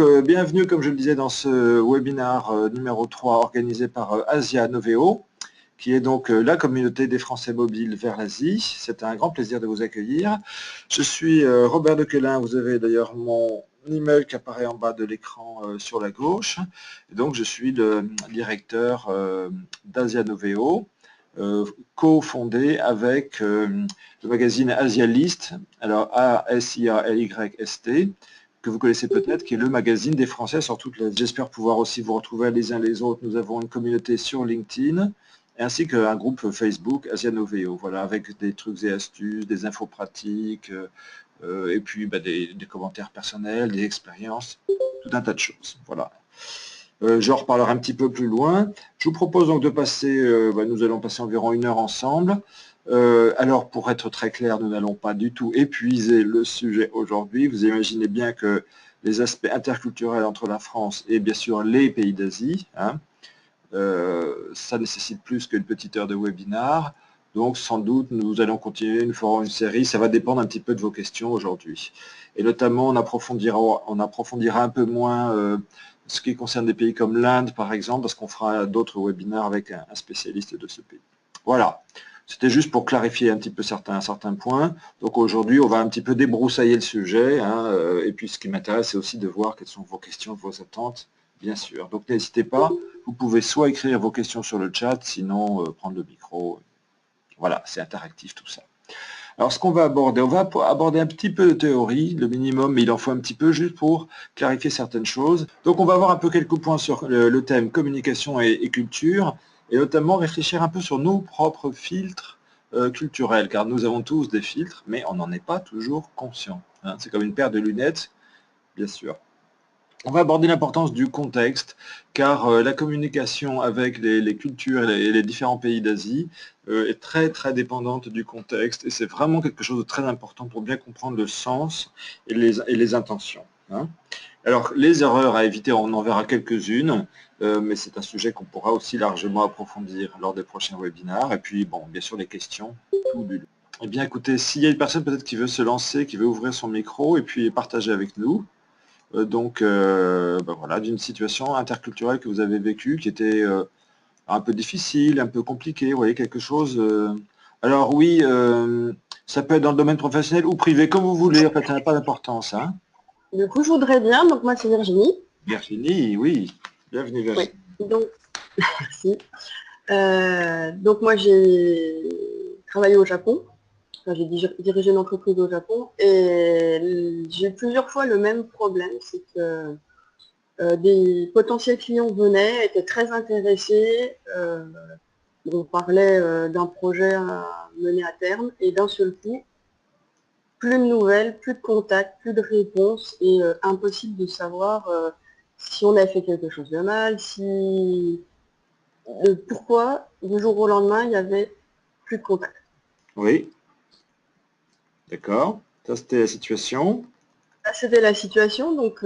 Bienvenue, comme je le disais, dans ce webinaire numéro 3 organisé par Asia Noveo, qui est donc la communauté des Français mobiles vers l'Asie. C'est un grand plaisir de vous accueillir. Je suis Robert Dequelin, vous avez d'ailleurs mon email qui apparaît en bas de l'écran sur la gauche. Et donc je suis le directeur d'Asia Noveo, co-fondé avec le magazine Asialist, alors A-S-I-A-L-Y-S-T, que vous connaissez peut-être, qui est le magazine des Français sur toute l'Asie. J'espère pouvoir aussi vous retrouver les uns les autres. Nous avons une communauté sur LinkedIn, ainsi qu'un groupe Facebook, Asia Noveo, voilà, avec des trucs et astuces, des infos pratiques, et puis des commentaires personnels, des expériences, tout un tas de choses. Voilà. J'en reparlerai un petit peu plus loin. Je vous propose donc de passer, nous allons passer environ 1 heure ensemble. Alors, pour être très clair, nous n'allons pas du tout épuiser le sujet aujourd'hui. Vous imaginez bien que les aspects interculturels entre la France et bien sûr les pays d'Asie, ça nécessite plus qu'une petite heure de webinar. Donc, sans doute, nous allons continuer, nous ferons une série. Ça va dépendre un petit peu de vos questions aujourd'hui. Et notamment, on approfondira un peu moins ce qui concerne des pays comme l'Inde, par exemple, parce qu'on fera d'autres webinaires avec un spécialiste de ce pays. Voilà. C'était juste pour clarifier un petit peu certains points. Donc aujourd'hui, on va un petit peu débroussailler le sujet. Et puis, ce qui m'intéresse, c'est aussi de voir quelles sont vos questions, vos attentes, bien sûr. Donc n'hésitez pas. Vous pouvez soit écrire vos questions sur le chat, sinon prendre le micro. Voilà, c'est interactif tout ça. Alors, ce qu'on va aborder, on va aborder un petit peu de théorie, le minimum, mais il en faut un petit peu juste pour clarifier certaines choses. Donc, on va avoir un peu quelques points sur le thème communication et culture, et notamment réfléchir un peu sur nos propres filtres culturels, car nous avons tous des filtres, mais on n'en est pas toujours conscient. C'est comme une paire de lunettes, bien sûr. On va aborder l'importance du contexte, car la communication avec les cultures et les différents pays d'Asie est très très dépendante du contexte, et c'est vraiment quelque chose de très important pour bien comprendre le sens et les intentions. Alors, les erreurs à éviter, on en verra quelques-unes, mais c'est un sujet qu'on pourra aussi largement approfondir lors des prochains webinaires, et puis, bon, bien sûr, les questions, tout du long. Eh bien, écoutez, s'il y a une personne peut-être qui veut se lancer, qui veut ouvrir son micro et puis partager avec nous, voilà, d'une situation interculturelle que vous avez vécue, qui était un peu difficile, un peu compliquée, vous voyez, quelque chose. Alors oui, ça peut être dans le domaine professionnel ou privé, comme vous voulez, en fait, ça n'a pas d'importance. Du coup, je voudrais bien, donc moi c'est Virginie. Virginie, oui. Bienvenue Virginie. Oui, donc, merci. Donc moi j'ai travaillé au Japon, enfin, j'ai dirigé une entreprise au Japon et j'ai eu plusieurs fois le même problème, c'est que des potentiels clients venaient, étaient très intéressés, on parlait d'un projet à mener à terme et d'un seul coup, plus de nouvelles, plus de contacts, plus de réponses et impossible de savoir si on avait fait quelque chose de mal, si pourquoi du jour au lendemain il y avait plus de contact. Oui. D'accord. Ça, c'était la situation. C'était la situation, donc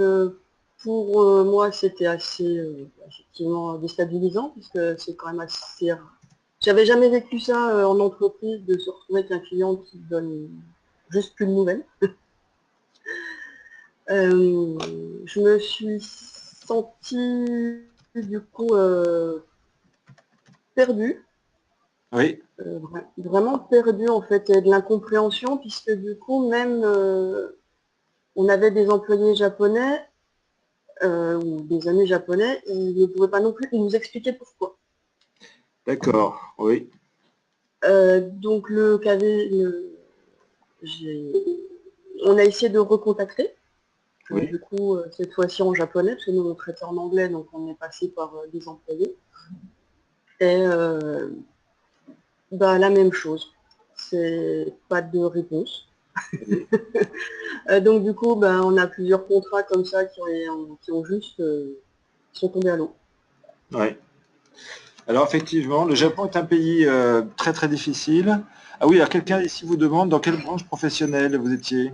pour moi c'était assez effectivement déstabilisant, puisque c'est quand même assez rare. J'avais jamais vécu ça en entreprise, de se retrouver avec un client qui donne juste plus de nouvelles. Je me suis sentie du coup perdue, Oui. vraiment perdue en fait, et de l'incompréhension, puisque du coup même on avait des employés japonais ou des amis japonais, ils ne pouvaient pas non plus nous expliquer pourquoi. D'accord. Oui. Donc on a essayé de recontacter. Oui. Du coup, cette fois-ci en japonais, parce que nous on traitait en anglais, donc on est passé par des employés. Et la même chose. C'est pas de réponse. Oui. Donc du coup, on a plusieurs contrats comme ça qui ont juste qui sont tombés à l'eau. Ouais. Alors effectivement, le Japon est un pays très très difficile. Ah oui, alors quelqu'un ici vous demande dans quelle branche professionnelle vous étiez?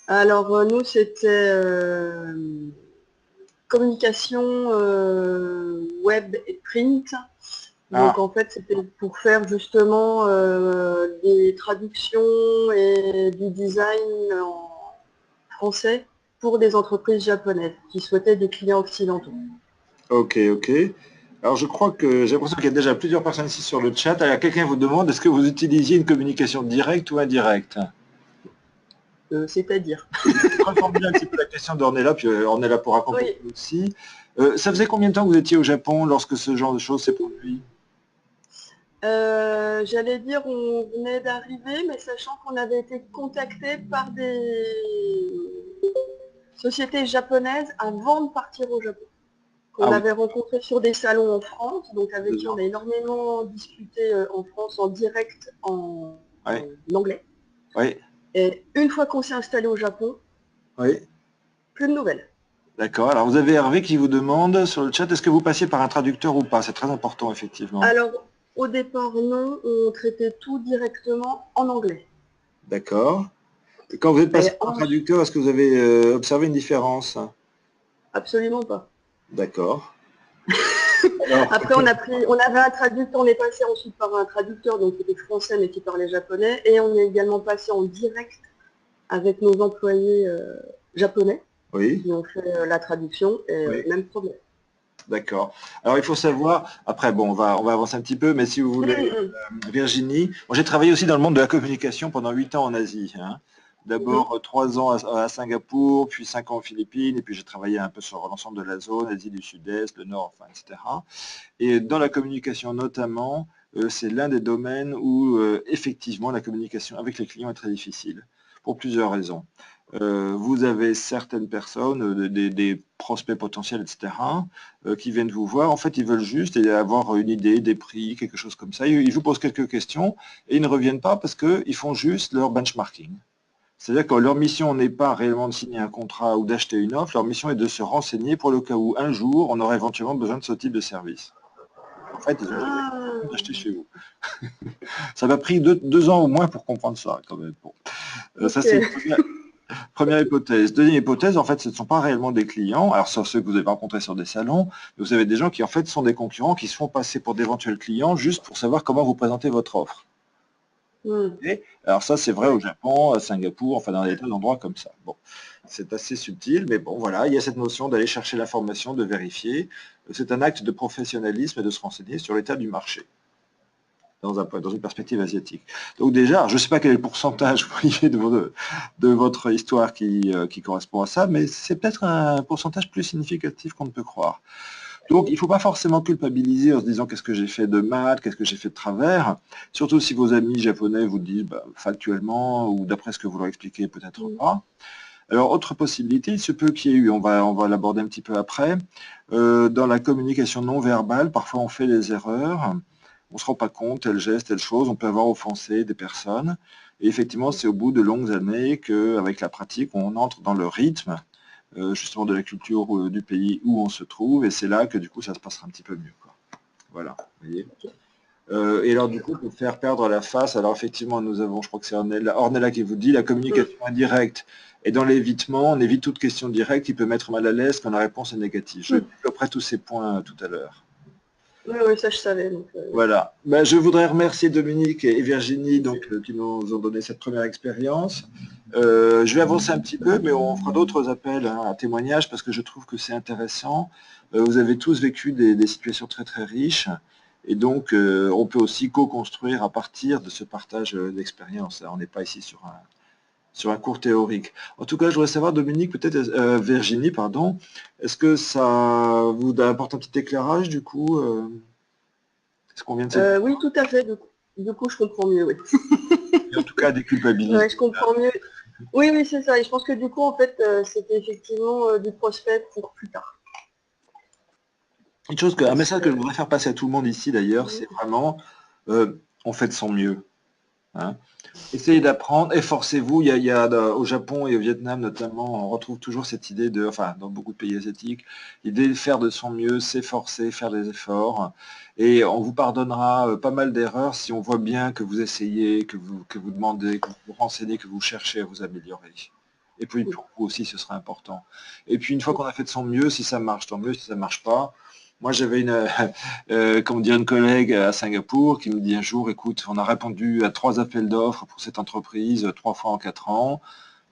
Alors nous c'était communication web et print. Donc Ah, en fait c'était pour faire justement des traductions et du design en français pour des entreprises japonaises qui souhaitaient des clients occidentaux. Ok, ok. Alors je crois que j'ai l'impression qu'il y a déjà plusieurs personnes ici sur le chat. Alors quelqu'un vous demande, est-ce que vous utilisiez une communication directe ou indirecte? C'est-à-dire. Je vais reformuler un petit peu la question d'Ornella, puis Ornella pourra compléter Oui. aussi. Ça faisait combien de temps que vous étiez au Japon lorsque ce genre de choses s'est produit? J'allais dire on venait d'arriver, mais sachant qu'on avait été contacté par des sociétés japonaises avant de partir au Japon, qu'on Ah oui, avait rencontré sur des salons en France, donc avec qui on deux ans. a énormément discuté en France en direct Oui, en anglais. oui, Et une fois qu'on s'est installé au Japon, oui. plus de nouvelles. D'accord. Alors vous avez Hervé qui vous demande sur le chat, est-ce que vous passiez par un traducteur ou pas? C'est très important, effectivement. Alors, au départ, non, on traitait tout directement en anglais. D'accord. Et quand vous êtes passé Et par un traducteur, est-ce que vous avez observé une différence? absolument pas. D'accord. Alors, Après, on avait un traducteur, on est passé ensuite par un traducteur, donc qui était français mais qui parlait japonais, et on est également passé en direct avec nos employés japonais oui, qui ont fait la traduction, et oui. même problème. D'accord. Alors il faut savoir, après bon, on va avancer un petit peu, mais si vous voulez, Virginie, moi j'ai travaillé aussi dans le monde de la communication pendant 8 ans en Asie, hein. D'abord 3 ans à Singapour, puis 5 ans aux Philippines, et puis j'ai travaillé un peu sur l'ensemble de la zone, Asie du Sud-Est, le Nord, enfin, etc. Et dans la communication notamment, c'est l'un des domaines où effectivement la communication avec les clients est très difficile, pour plusieurs raisons. Vous avez certaines personnes, des prospects potentiels, etc., qui viennent vous voir. En fait, ils veulent juste avoir une idée des prix, quelque chose comme ça. Ils vous posent quelques questions et ils ne reviennent pas parce qu'ils font juste leur benchmarking. C'est-à-dire que leur mission n'est pas réellement de signer un contrat ou d'acheter une offre, leur mission est de se renseigner pour le cas où un jour on aurait éventuellement besoin de ce type de service. En fait, ils ont juste Ah, d'acheter chez vous. Ça m'a pris 2 ans au moins pour comprendre ça, quand même. Bon. Ça, ok. c'est une première hypothèse. Deuxième hypothèse, en fait, ce ne sont pas réellement des clients, alors sauf ceux que vous avez rencontrés sur des salons, mais vous avez des gens qui, en fait, sont des concurrents, qui se font passer pour d'éventuels clients juste pour savoir comment vous présentez votre offre. Hmm. Et alors ça, c'est vrai au Ouais. Japon, à Singapour, enfin dans des tas d'endroits comme ça. Bon, c'est assez subtil, mais bon, voilà, il y a cette notion d'aller chercher l'information, de vérifier. C'est un acte de professionnalisme et de se renseigner sur l'état du marché dans une perspective asiatique. Donc déjà, je ne sais pas quel est le pourcentage vous voyez, de votre histoire qui correspond à ça, mais c'est peut-être un pourcentage plus significatif qu'on ne peut croire. Donc il ne faut pas forcément culpabiliser en se disant qu'est-ce que j'ai fait de mal, qu'est-ce que j'ai fait de travers, surtout si vos amis japonais vous disent bah, factuellement ou d'après ce que vous leur expliquez, peut-être Hmm. pas. Alors autre possibilité, il se peut qu'il y ait eu, on va l'aborder un petit peu après, dans la communication non verbale, parfois on fait des erreurs, on ne se rend pas compte, tel geste, telle chose, on peut avoir offensé des personnes. Et effectivement, c'est au bout de longues années qu'avec la pratique, on entre dans le rythme justement de la culture du pays où on se trouve, et c'est là que du coup ça se passera un petit peu mieux, quoi. Voilà, vous voyez. Et alors du coup, pour faire perdre la face, alors effectivement, nous avons, je crois que c'est Ornella qui vous dit, la Hmm. communication indirecte. Et dans l'évitement, on évite toute question directe qui peut mettre mal à l'aise quand la réponse est négative. Je Hmm. développerai tous ces points tout à l'heure. Oui, oui, ça je savais. Donc, Voilà. Ben, je voudrais remercier Dominique et Virginie donc, qui nous ont donné cette première expérience. Je vais avancer un petit peu, mais on fera d'autres appels hein, à témoignages parce que je trouve que c'est intéressant. Vous avez tous vécu des situations très très riches et donc on peut aussi co-construire à partir de ce partage d'expérience. On n'est pas ici sur un cours théorique. En tout cas, je voudrais savoir, Dominique, peut-être Virginie, pardon, est-ce que ça vous apporte un petit éclairage du coup ce qu'on vient de se dire, oui, tout à fait. Du coup, je comprends mieux, oui. et en tout cas Ouais, déculpabiliser. je comprends mieux. Oui, oui, c'est ça. Et je pense que du coup, en fait, c'était effectivement du prospect pour plus tard. Un Parce message que... que je voudrais faire passer à tout le monde ici d'ailleurs, c'est vraiment on fait de son mieux, hein. Essayez d'apprendre, efforcez-vous. Au Japon et au Vietnam notamment, on retrouve toujours cette idée de, enfin dans beaucoup de pays asiatiques, l'idée de faire de son mieux, s'efforcer, faire des efforts. Et on vous pardonnera pas mal d'erreurs si on voit bien que vous essayez, que vous demandez, que vous vous renseignez, que vous cherchez à vous améliorer. Et puis pour vous aussi, ce sera important. Et puis une fois qu'on a fait de son mieux, si ça marche, tant mieux, si ça ne marche pas. Moi, j'avais comment dire, une collègue à Singapour qui me dit un jour, écoute, on a répondu à 3 appels d'offres pour cette entreprise 3 fois en 4 ans.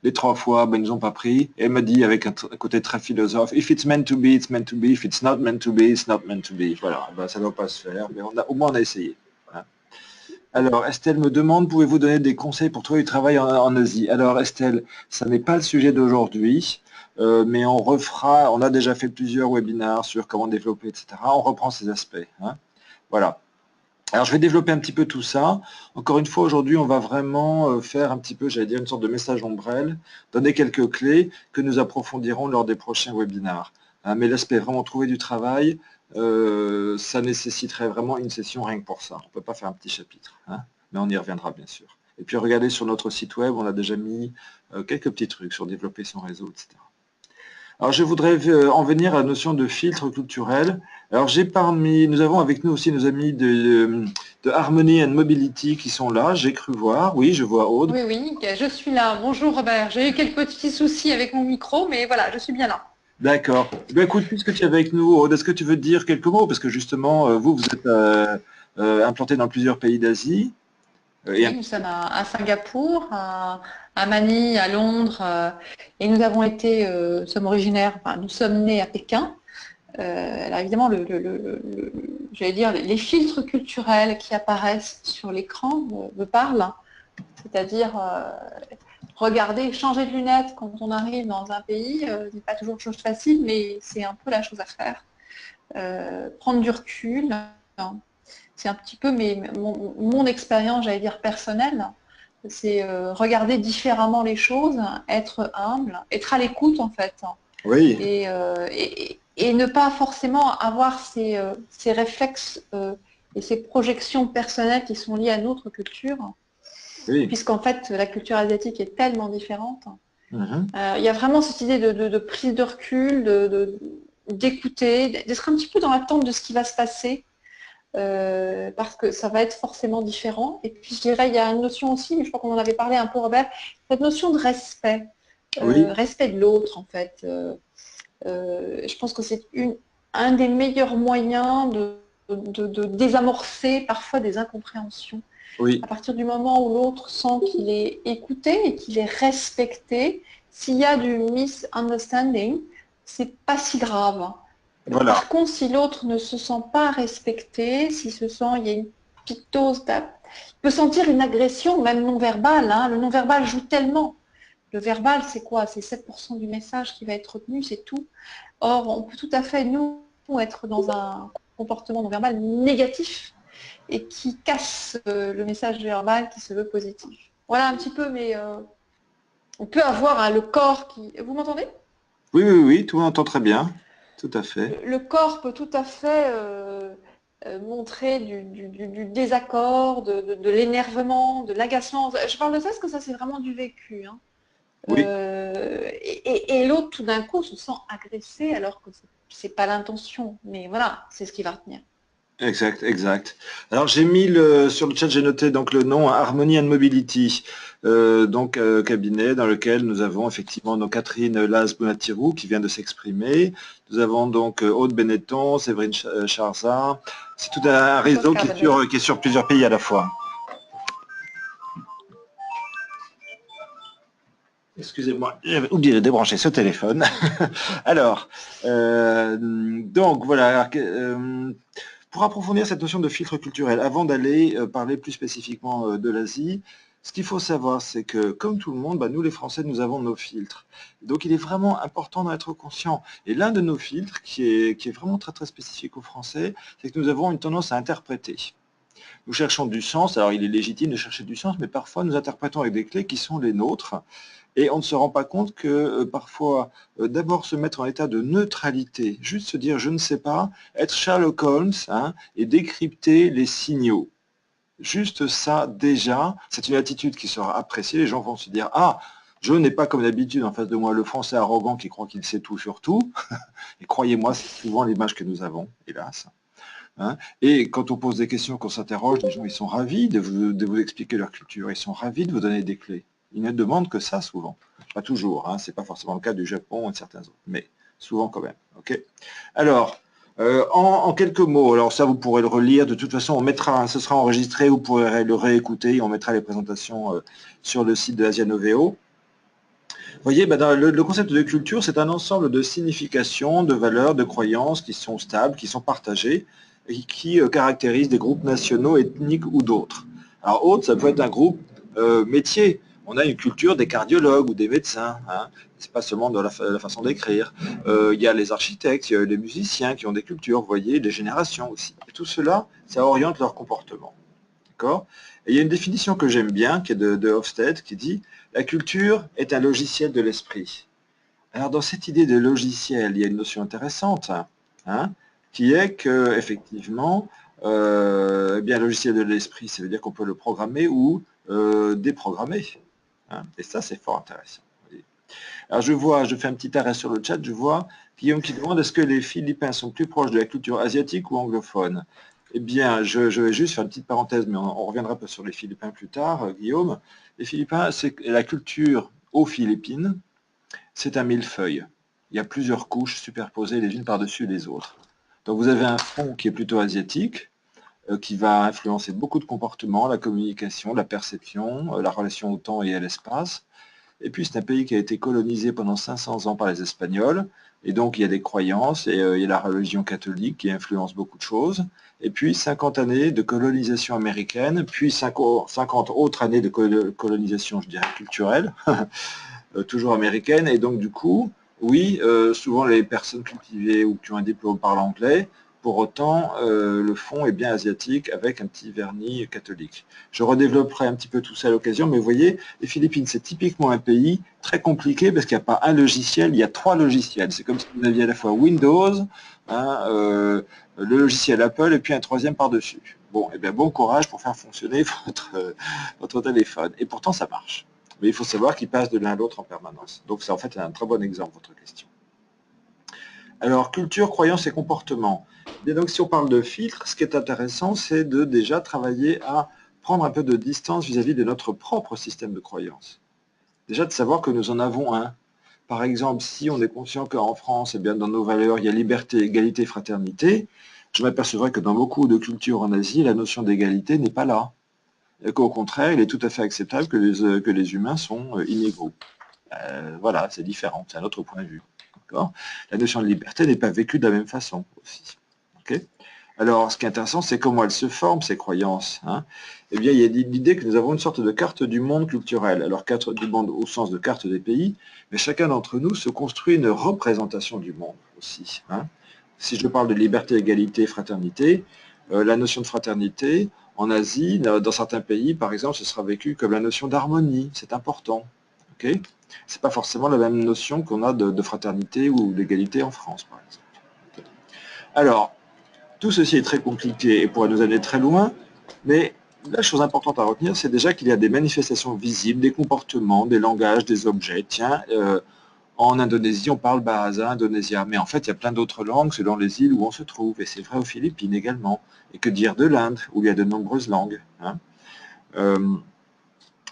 Les 3 fois, ben, ils nous ont pas pris. Et elle m'a dit avec un côté très philosophe, if it's meant to be, it's meant to be. If it's not meant to be, it's not meant to be. Voilà, ben, ça ne doit pas se faire, mais au moins on a essayé. Voilà. Alors, Estelle me demande, pouvez-vous donner des conseils pour trouver du travail en Asie? Alors, Estelle, ça n'est pas le sujet d'aujourd'hui, mais on refera, on a déjà fait plusieurs webinaires sur comment développer, etc. On reprend ces aspects. Hein. Voilà. Alors, je vais développer un petit peu tout ça. Encore une fois, aujourd'hui, on va vraiment faire un petit peu, j'allais dire, une sorte de message ombrelle, donner quelques clés que nous approfondirons lors des prochains webinaires. Hein, mais l'aspect vraiment trouver du travail, ça nécessiterait vraiment une session rien que pour ça. On ne peut pas faire un petit chapitre, hein, mais on y reviendra bien sûr. Et puis, regardez sur notre site web, on a déjà mis quelques petits trucs sur développer son réseau, etc. Alors, je voudrais en venir à la notion de filtre culturel. Alors, nous avons avec nous aussi nos amis de Harmony and Mobility qui sont là. J'ai cru voir. Oui, je vois Aude. Oui, oui, je suis là. Bonjour Robert. J'ai eu quelques petits soucis avec mon micro, mais voilà, je suis bien là. D'accord. Ben, écoute, puisque tu es avec nous, Aude, est-ce que tu veux dire quelques mots? Parce que justement, vous êtes implanté dans plusieurs pays d'Asie. Oui, nous sommes à Singapour, à Manille, à Londres, et nous avons été, sommes originaires, enfin, nous sommes nés à Pékin. Alors évidemment, j'allais dire, les filtres culturels qui apparaissent sur l'écran me parlent, c'est-à-dire regarder, changer de lunettes quand on arrive dans un pays n'est pas toujours chose facile, mais c'est un peu la chose à faire. Prendre du recul, c'est un petit peu mon expérience, j'allais dire personnelle, c'est regarder différemment les choses, être humble, être à l'écoute en fait. Oui. Et ne pas forcément avoir ces réflexes et ces projections personnelles qui sont liées à notre culture, Oui. puisqu'en fait la culture asiatique est tellement différente. Mhm. Il y a vraiment cette idée de prise de recul, d'écouter, d'être un petit peu dans l'attente de ce qui va se passer, parce que ça va être forcément différent. Et puis je dirais, il y a une notion aussi, mais je crois qu'on en avait parlé un peu Robert, cette notion de respect, Oui. respect de l'autre en fait. Je pense que c'est un des meilleurs moyens de désamorcer parfois des incompréhensions. Oui. À partir du moment où l'autre sent qu'il est écouté et qu'il est respecté, s'il y a du misunderstanding, c'est pas si grave. Voilà. Par contre, si l'autre ne se sent pas respecté, s'il se sent, il y a une petite dose il peut sentir une agression, même non verbale. Hein. Le non verbal joue tellement. Le verbal, c'est quoi? C'est 7% du message qui va être retenu, c'est tout. Or, on peut tout à fait, nous, être dans un comportement non verbal négatif et qui casse le message verbal qui se veut positif. Voilà un petit peu, mais on peut avoir le corps qui... Vous m'entendez? Oui, oui, oui, tout le monde entend très bien. Tout à fait. Le corps peut tout à fait montrer du désaccord, de l'énervement, de l'agacement. Je parle de ça parce que ça, c'est vraiment du vécu. Hein. Oui. Et l'autre, tout d'un coup, se sent agressé alors que c'est pas l'intention. Mais voilà, c'est ce qui va retenir. Exact, exact. Alors j'ai mis sur le chat, j'ai noté donc le nom Harmony and Mobility, cabinet dans lequel nous avons effectivement donc Catherine Laz-Bonatirou qui vient de s'exprimer. Nous avons donc Aude Benetton, Séverine Charza. C'est tout un réseau qui est sur plusieurs pays à la fois. Excusez-moi, j'avais oublié de débrancher ce téléphone. Alors, donc voilà. Pour approfondir cette notion de filtre culturel, avant d'aller parler plus spécifiquement de l'Asie, ce qu'il faut savoir, c'est que, comme tout le monde, nous les Français, nous avons nos filtres. Donc il est vraiment important d'en être conscient. Et l'un de nos filtres, qui est vraiment très très spécifique aux Français, c'est que nous avons une tendance à interpréter. Nous cherchons du sens, alors il est légitime de chercher du sens, mais parfois nous interprétons avec des clés qui sont les nôtres, et on ne se rend pas compte que parfois, d'abord se mettre en état de neutralité, juste se dire je ne sais pas, être Sherlock Holmes hein, et décrypter les signaux. Juste ça déjà, c'est une attitude qui sera appréciée, les gens vont se dire ah, je n'ai pas comme d'habitude en face de moi le Français arrogant qui croit qu'il sait tout sur tout, et croyez-moi, c'est souvent l'image que nous avons, hélas. Hein. Et quand on pose des questions, qu'on s'interroge, les gens ils sont ravis de vous expliquer leur culture, ils sont ravis de vous donner des clés. Ils ne demandent que ça souvent. Pas toujours, hein, c'est pas forcément le cas du Japon et de certains autres, mais souvent quand même. Okay, alors, en quelques mots, alors ça vous pourrez le relire, de toute façon on mettra, ce sera enregistré, vous pourrez le réécouter, et on mettra les présentations sur le site de Asia Noveo. voyez, ben, le concept de culture, c'est un ensemble de significations, de valeurs, de croyances qui sont stables, qui sont partagées, et qui caractérisent des groupes nationaux, ethniques ou d'autres. Alors, autre, ça peut être un groupe métier. On a une culture des cardiologues ou des médecins. Hein. C'est pas seulement de la façon d'écrire. Il y a les architectes, il y a les musiciens qui ont des cultures, vous voyez, les générations aussi. Et tout cela, ça oriente leur comportement. D'accord ? Et il y a une définition que j'aime bien, qui est de Hofstede, qui dit « La culture est un logiciel de l'esprit ». Alors, dans cette idée de logiciel, il y a une notion intéressante, hein, qui est que, effectivement, eh bien, logiciel de l'esprit, ça veut dire qu'on peut le programmer ou déprogrammer. Hein, et ça, c'est fort intéressant. Alors, je fais un petit arrêt sur le chat, je vois Guillaume qui demande est-ce que les Philippins sont plus proches de la culture asiatique ou anglophone? Eh bien, je vais juste faire une petite parenthèse, mais on reviendra pas sur les Philippins plus tard, Guillaume. Les Philippins, c'est la culture aux Philippines, c'est un millefeuille. Il y a plusieurs couches superposées les unes par-dessus les autres. Donc vous avez un fond qui est plutôt asiatique, qui va influencer beaucoup de comportements, la communication, la perception, la relation au temps et à l'espace. Et puis c'est un pays qui a été colonisé pendant 500 ans par les Espagnols, et donc il y a des croyances, et il y a la religion catholique qui influence beaucoup de choses. Et puis 50 années de colonisation américaine, puis 50 autres années de colonisation, je dirais, culturelle, toujours américaine, et donc du coup, oui, souvent les personnes cultivées ou qui ont un diplôme parlent anglais, pour autant, le fond est bien asiatique avec un petit vernis catholique. Je redévelopperai un petit peu tout ça à l'occasion, mais vous voyez, les Philippines, c'est typiquement un pays très compliqué parce qu'il n'y a pas un logiciel, il y a 3 logiciels. C'est comme si vous aviez à la fois Windows, hein, le logiciel Apple et puis un troisième par-dessus. Bon, eh bien, bon courage pour faire fonctionner votre téléphone. Et pourtant, ça marche. Mais il faut savoir qu'ils passent de l'un à l'autre en permanence. Donc, c'est en fait un très bon exemple, votre question. Alors, culture, croyance et comportement. Et donc, si on parle de filtre, ce qui est intéressant, c'est de déjà travailler à prendre un peu de distance vis-à-vis de notre propre système de croyance. Déjà, de savoir que nous en avons un. Par exemple, si on est conscient qu'en France, eh bien, dans nos valeurs, il y a liberté, égalité, fraternité, je m'apercevrai que dans beaucoup de cultures en Asie, la notion d'égalité n'est pas là. Et qu'au contraire, il est tout à fait acceptable que les humains sont inégaux. Voilà, c'est différent, c'est un autre point de vue. La notion de liberté n'est pas vécue de la même façon aussi. Okay. Alors, ce qui est intéressant, c'est comment elles se forment, ces croyances. Hein. Eh bien, il y a l'idée que nous avons une sorte de carte du monde culturel. Alors, carte du monde au sens de carte des pays, mais chacun d'entre nous se construit une représentation du monde aussi. Hein. Si je parle de liberté, égalité, fraternité, la notion de fraternité, en Asie, dans certains pays, par exemple, ce sera vécu comme la notion d'harmonie. C'est important. Okay. Ce n'est pas forcément la même notion qu'on a de fraternité ou d'égalité en France, par exemple. Okay. Alors, tout ceci est très compliqué et pourrait nous amener très loin, mais la chose importante à retenir, c'est déjà qu'il y a des manifestations visibles, des comportements, des langages, des objets. Tiens, en Indonésie, on parle bahasa indonésien, mais en fait, il y a plein d'autres langues selon les îles où on se trouve, et c'est vrai aux Philippines également. Et que dire de l'Inde, où il y a de nombreuses langues. Hein.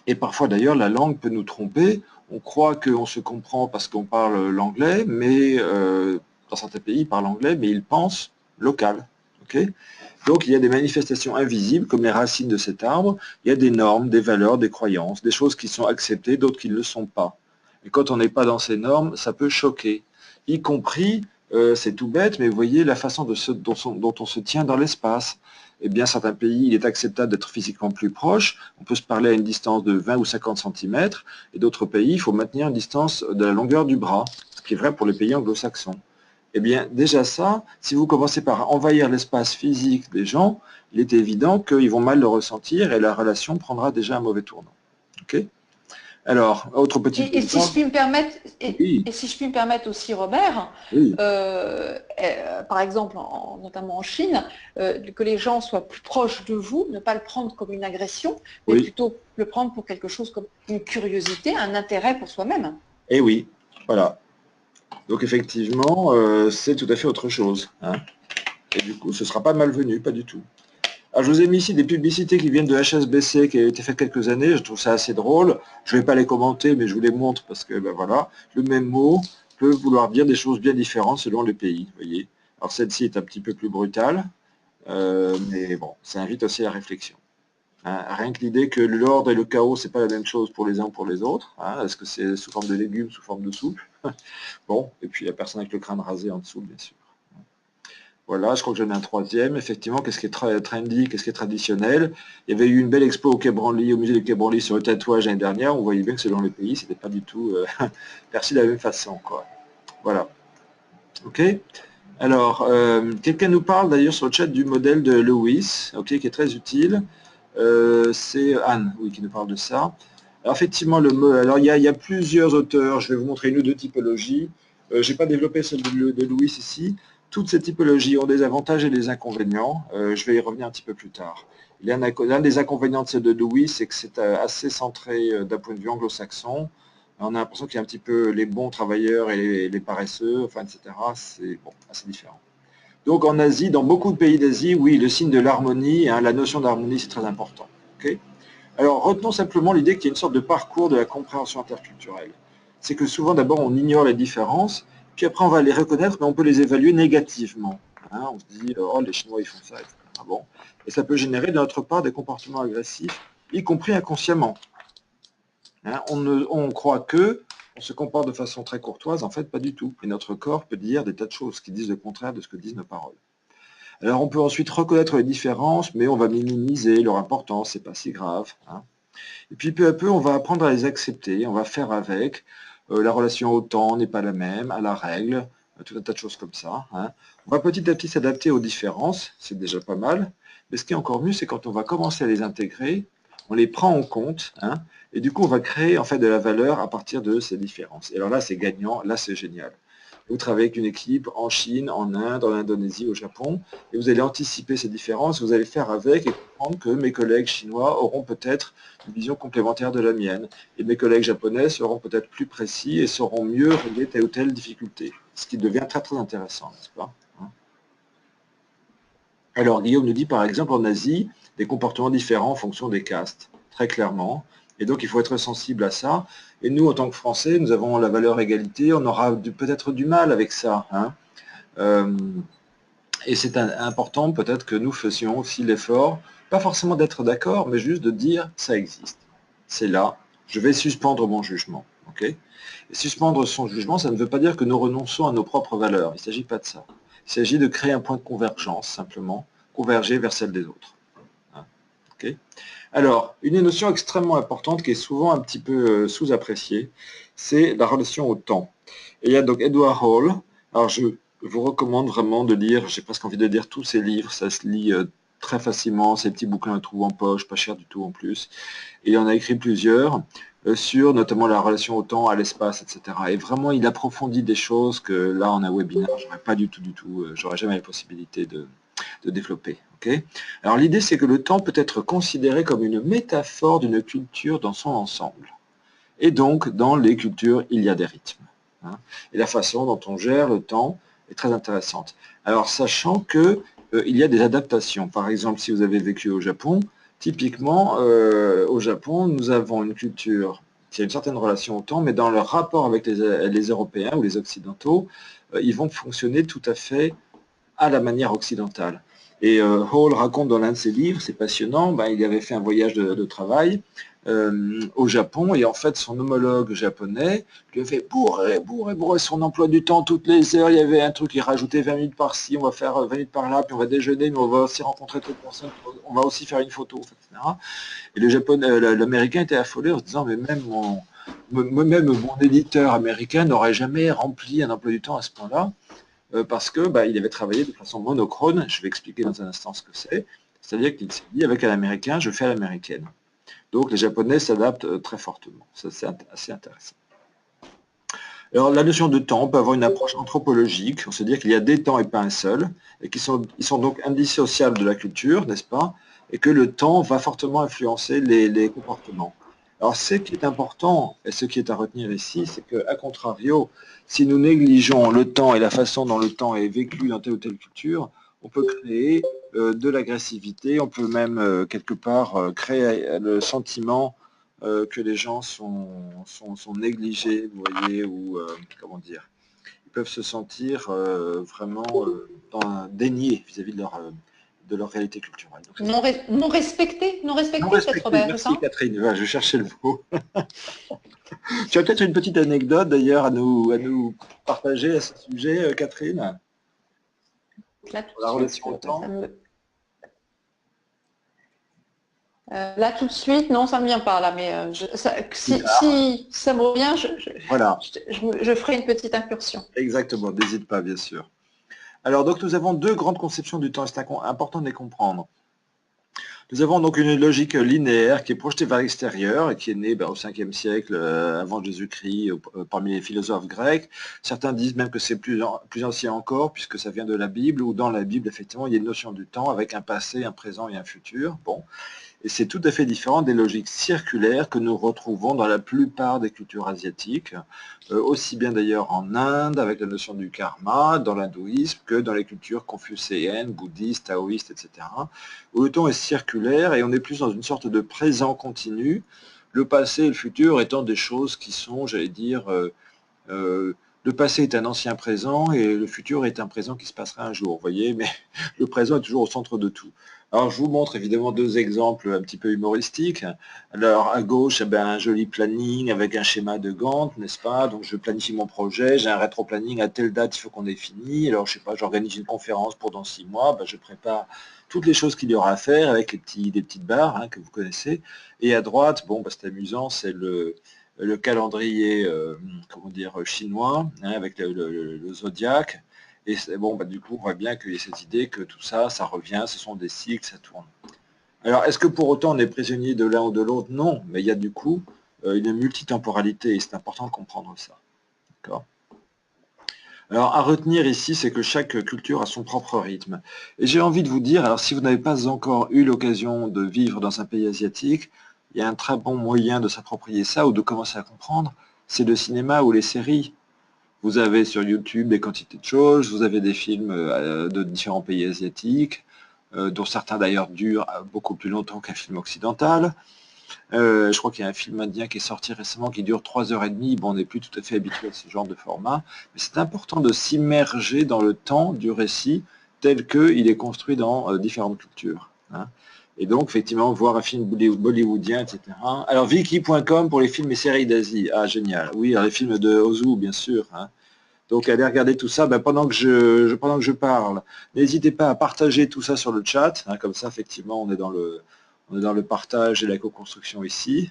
Et parfois, d'ailleurs, la langue peut nous tromper. On croit qu'on se comprend parce qu'on parle l'anglais, mais dans certains pays, ils parlent anglais, mais ils pensent local. Okay. Donc, il y a des manifestations invisibles, comme les racines de cet arbre. Il y a des normes, des valeurs, des croyances, des choses qui sont acceptées, d'autres qui ne le sont pas. Et quand on n'est pas dans ces normes, ça peut choquer. Y compris, c'est tout bête, mais vous voyez la façon dont on se tient dans l'espace. Eh bien, certains pays, il est acceptable d'être physiquement plus proche. On peut se parler à une distance de 20 ou 50 cm. Et d'autres pays, il faut maintenir une distance de la longueur du bras, ce qui est vrai pour les pays anglo-saxons. Eh bien, déjà ça, si vous commencez par envahir l'espace physique des gens, il est évident qu'ils vont mal le ressentir et la relation prendra déjà un mauvais tournant. Okay. Alors, autre petit et si je puis me permettre, oui. et si je puis me permettre aussi, Robert, Oui. par exemple, notamment en Chine, que les gens soient plus proches de vous, ne pas le prendre comme une agression, mais oui. plutôt le prendre pour quelque chose comme une curiosité, un intérêt pour soi-même. Eh oui, voilà. Donc effectivement, c'est tout à fait autre chose. Hein. Et du coup, ce ne sera pas malvenu, pas du tout. Alors, je vous ai mis ici des publicités qui viennent de HSBC, qui a été faites quelques années. Je trouve ça assez drôle. Je ne vais pas les commenter, mais je vous les montre parce que, ben voilà, le même mot peut vouloir dire des choses bien différentes selon les pays. Voyez. Alors, celle-ci est un petit peu plus brutale, mais bon, ça invite aussi à la réflexion. Hein. Rien que l'idée que l'ordre et le chaos, c'est pas la même chose pour les uns ou pour les autres. Hein. Est-ce que c'est sous forme de légumes, sous forme de soupe? Bon, et puis la personne avec le crâne rasé en dessous, bien sûr. Voilà, je crois que j'en ai un troisième. Effectivement, qu'est-ce qui est trendy, qu'est-ce qui est traditionnel? Il y avait eu une belle expo au Quai Branly, au musée du Quai Branly sur le tatouage l'année dernière. On voyait bien que selon les pays, c'était pas du tout perçu de la même façon, quoi. Voilà. Ok. Alors, quelqu'un nous parle d'ailleurs sur le chat du modèle de Lewis, ok, qui est très utile. C'est Anne, oui, qui nous parle de ça. Alors effectivement, alors il y a plusieurs auteurs. Je vais vous montrer une ou deux typologies. Je n'ai pas développé celle de Lewis ici. Toutes ces typologies ont des avantages et des inconvénients. Je vais y revenir un petit peu plus tard. L'un des inconvénients de celle de Lewis, c'est que c'est assez centré d'un point de vue anglo-saxon. On a l'impression qu'il y a un petit peu les bons travailleurs et les paresseux, enfin, etc. C'est bon, assez différent. Donc en Asie, dans beaucoup de pays d'Asie, oui, le signe de l'harmonie, hein, la notion d'harmonie, c'est très important. Okay. Alors retenons simplement l'idée qu'il y a une sorte de parcours de la compréhension interculturelle. C'est que souvent, d'abord, on ignore les différences, puis après, on va les reconnaître, mais on peut les évaluer négativement. Hein, on se dit, oh, les Chinois, ils font ça, etc. Bon. Et ça peut générer de notre part des comportements agressifs, y compris inconsciemment. Hein, on croit que on se comporte de façon très courtoise, en fait, pas du tout. Et notre corps peut dire des tas de choses qui disent le contraire de ce que disent nos paroles. Alors, on peut ensuite reconnaître les différences, mais on va minimiser leur importance, c'est pas si grave. Hein. Et puis, peu à peu, on va apprendre à les accepter, on va faire avec. La relation au temps n'est pas la même, à la règle, tout un tas de choses comme ça. Hein. On va petit à petit s'adapter aux différences, c'est déjà pas mal. Mais ce qui est encore mieux, c'est quand on va commencer à les intégrer, on les prend en compte, hein, et du coup, on va créer en fait de la valeur à partir de ces différences. Et alors là, c'est gagnant, là, c'est génial. Vous travaillez avec une équipe en Chine, en Inde, en Indonésie, au Japon, et vous allez anticiper ces différences, vous allez faire avec et comprendre que mes collègues chinois auront peut-être une vision complémentaire de la mienne, et mes collègues japonais seront peut-être plus précis et sauront mieux régler telle ou telle difficulté, ce qui devient très très intéressant, n'est-ce pas? Alors Guillaume nous dit par exemple en Asie, des comportements différents en fonction des castes, très clairement, et donc il faut être sensible à ça. Et nous, en tant que Français, nous avons la valeur égalité, on aura peut-être du mal avec ça. Hein. Et c'est important peut-être que nous faisions aussi l'effort, pas forcément d'être d'accord, mais juste de dire ça existe. C'est là, je vais suspendre mon jugement. Okay. Et suspendre son jugement, ça ne veut pas dire que nous renonçons à nos propres valeurs. Il ne s'agit pas de ça. Il s'agit de créer un point de convergence, simplement, converger vers celle des autres. Hein. Okay. Alors, une notion extrêmement importante qui est souvent un petit peu sous-appréciée, c'est la relation au temps. Et il y a donc Edward Hall. Alors, je vous recommande vraiment de lire, j'ai presque envie de lire tous ces livres, ça se lit très facilement, ces petits bouquins à trouver en poche, pas cher du tout en plus. Et il en a écrit plusieurs sur notamment la relation au temps, à l'espace, etc. Et vraiment, il approfondit des choses que là, en un webinaire, j'aurais pas du tout, j'aurais jamais la possibilité de développer. Okay. Alors l'idée, c'est que le temps peut être considéré comme une métaphore d'une culture dans son ensemble. Et donc, dans les cultures, il y a des rythmes. Hein. Et la façon dont on gère le temps est très intéressante. Alors, sachant que il y a des adaptations. Par exemple, si vous avez vécu au Japon, typiquement, au Japon, nous avons une culture qui a une certaine relation au temps, mais dans leur rapport avec les Européens ou les Occidentaux, ils vont fonctionner tout à fait à la manière occidentale. Et Hall raconte dans l'un de ses livres, c'est passionnant, il avait fait un voyage de travail au Japon, et en fait son homologue japonais lui avait bourré son emploi du temps toutes les heures. Il y avait un truc, il rajoutait 20 minutes par-ci, on va faire 20 minutes par-là, puis on va déjeuner, mais on va aussi rencontrer d'autres personnes, on va aussi faire une photo, etc. Et le japonais, l'américain était affolé en se disant, mais même mon éditeur américain n'aurait jamais rempli un emploi du temps à ce point-là. Parce que il avait travaillé de façon monochrone, je vais expliquer dans un instant ce que c'est-à-dire qu'il s'est dit avec un américain, je fais à l'américaine. Donc les japonais s'adaptent très fortement, ça c'est assez intéressant. Alors la notion de temps peut avoir une approche anthropologique, on se dit qu'il y a des temps et pas un seul, et ils sont donc indissociables de la culture, n'est-ce pas, et que le temps va fortement influencer les comportements. Alors ce qui est important, et ce qui est à retenir ici, c'est qu'à contrario, si nous négligeons le temps et la façon dont le temps est vécu dans telle ou telle culture, on peut créer de l'agressivité, on peut même quelque part créer le sentiment que les gens sont négligés, vous voyez, ou comment dire, ils peuvent se sentir vraiment déniés vis-à-vis de leur réalité culturelle. Donc, Non respecté, non peut-être, respecté, Robert, c'est merci ça? Catherine. Voilà, je cherchais le mot. Tu as peut-être une petite anecdote d'ailleurs à nous partager à ce sujet, Catherine, Là, tout pour de la suite, relation au temps. là, tout de suite, non, ça ne me vient pas, là, mais Plus si, tard. si ça me revient, Voilà, je ferai une petite incursion. exactement, n'hésite pas, bien sûr. Alors, donc, nous avons deux grandes conceptions du temps, et c'est important de les comprendre. Nous avons donc une logique linéaire qui est projetée vers l'extérieur et qui est née au 5e siècle avant Jésus-Christ parmi les philosophes grecs. Certains disent même que c'est plus ancien encore puisque ça vient de la Bible, où dans la Bible, effectivement, il y a une notion du temps avec un passé, un présent et un futur. Bon. Et c'est tout à fait différent des logiques circulaires que nous retrouvons dans la plupart des cultures asiatiques, aussi bien d'ailleurs en Inde avec la notion du karma, dans l'hindouisme, que dans les cultures confucéennes, bouddhistes, taoïstes, etc., où le temps est circulaire et on est plus dans une sorte de présent continu, le passé et le futur étant des choses qui sont, j'allais dire, le passé est un ancien présent et le futur est un présent qui se passera un jour, vous voyez, mais le présent est toujours au centre de tout. Alors je vous montre évidemment deux exemples un petit peu humoristiques. Alors à gauche, un joli planning avec un schéma de Gantt, n'est-ce pas? Donc je planifie mon projet, j'ai un rétro-planning, à telle date il faut qu'on ait fini. Alors je sais pas, j'organise une conférence pour dans 6 mois, je prépare toutes les choses qu'il y aura à faire avec les petites barres que vous connaissez. Et à droite, c'est amusant, c'est le calendrier comment dire, chinois, avec le zodiaque. Et du coup, on voit bien qu'il y a cette idée que tout ça, ça revient, ce sont des cycles, ça tourne. Alors, est-ce que pour autant on est prisonnier de l'un ou de l'autre? Non, mais il y a du coup une multitemporalité et c'est important de comprendre ça. D'accord. Alors, à retenir ici, c'est que chaque culture a son propre rythme. Et j'ai envie de vous dire, alors si vous n'avez pas encore eu l'occasion de vivre dans un pays asiatique, il y a un très bon moyen de s'approprier ça ou de commencer à comprendre, c'est le cinéma ou les séries. Vous avez sur YouTube des quantités de choses, vous avez des films de différents pays asiatiques, dont certains d'ailleurs durent beaucoup plus longtemps qu'un film occidental. Je crois qu'il y a un film indien qui est sorti récemment qui dure 3h30. Bon, on n'est plus tout à fait habitué à ce genre de format, mais c'est important de s'immerger dans le temps du récit tel qu'il est construit dans différentes cultures. Et donc, effectivement, voir un film bollywoodien, etc. Alors, Viki.com pour les films et séries d'Asie. Ah, génial. Oui, alors les films de Ozu, bien sûr. Donc, allez regarder tout ça pendant que je parle. N'hésitez pas à partager tout ça sur le chat. Comme ça, effectivement, on est dans le partage et la co-construction ici.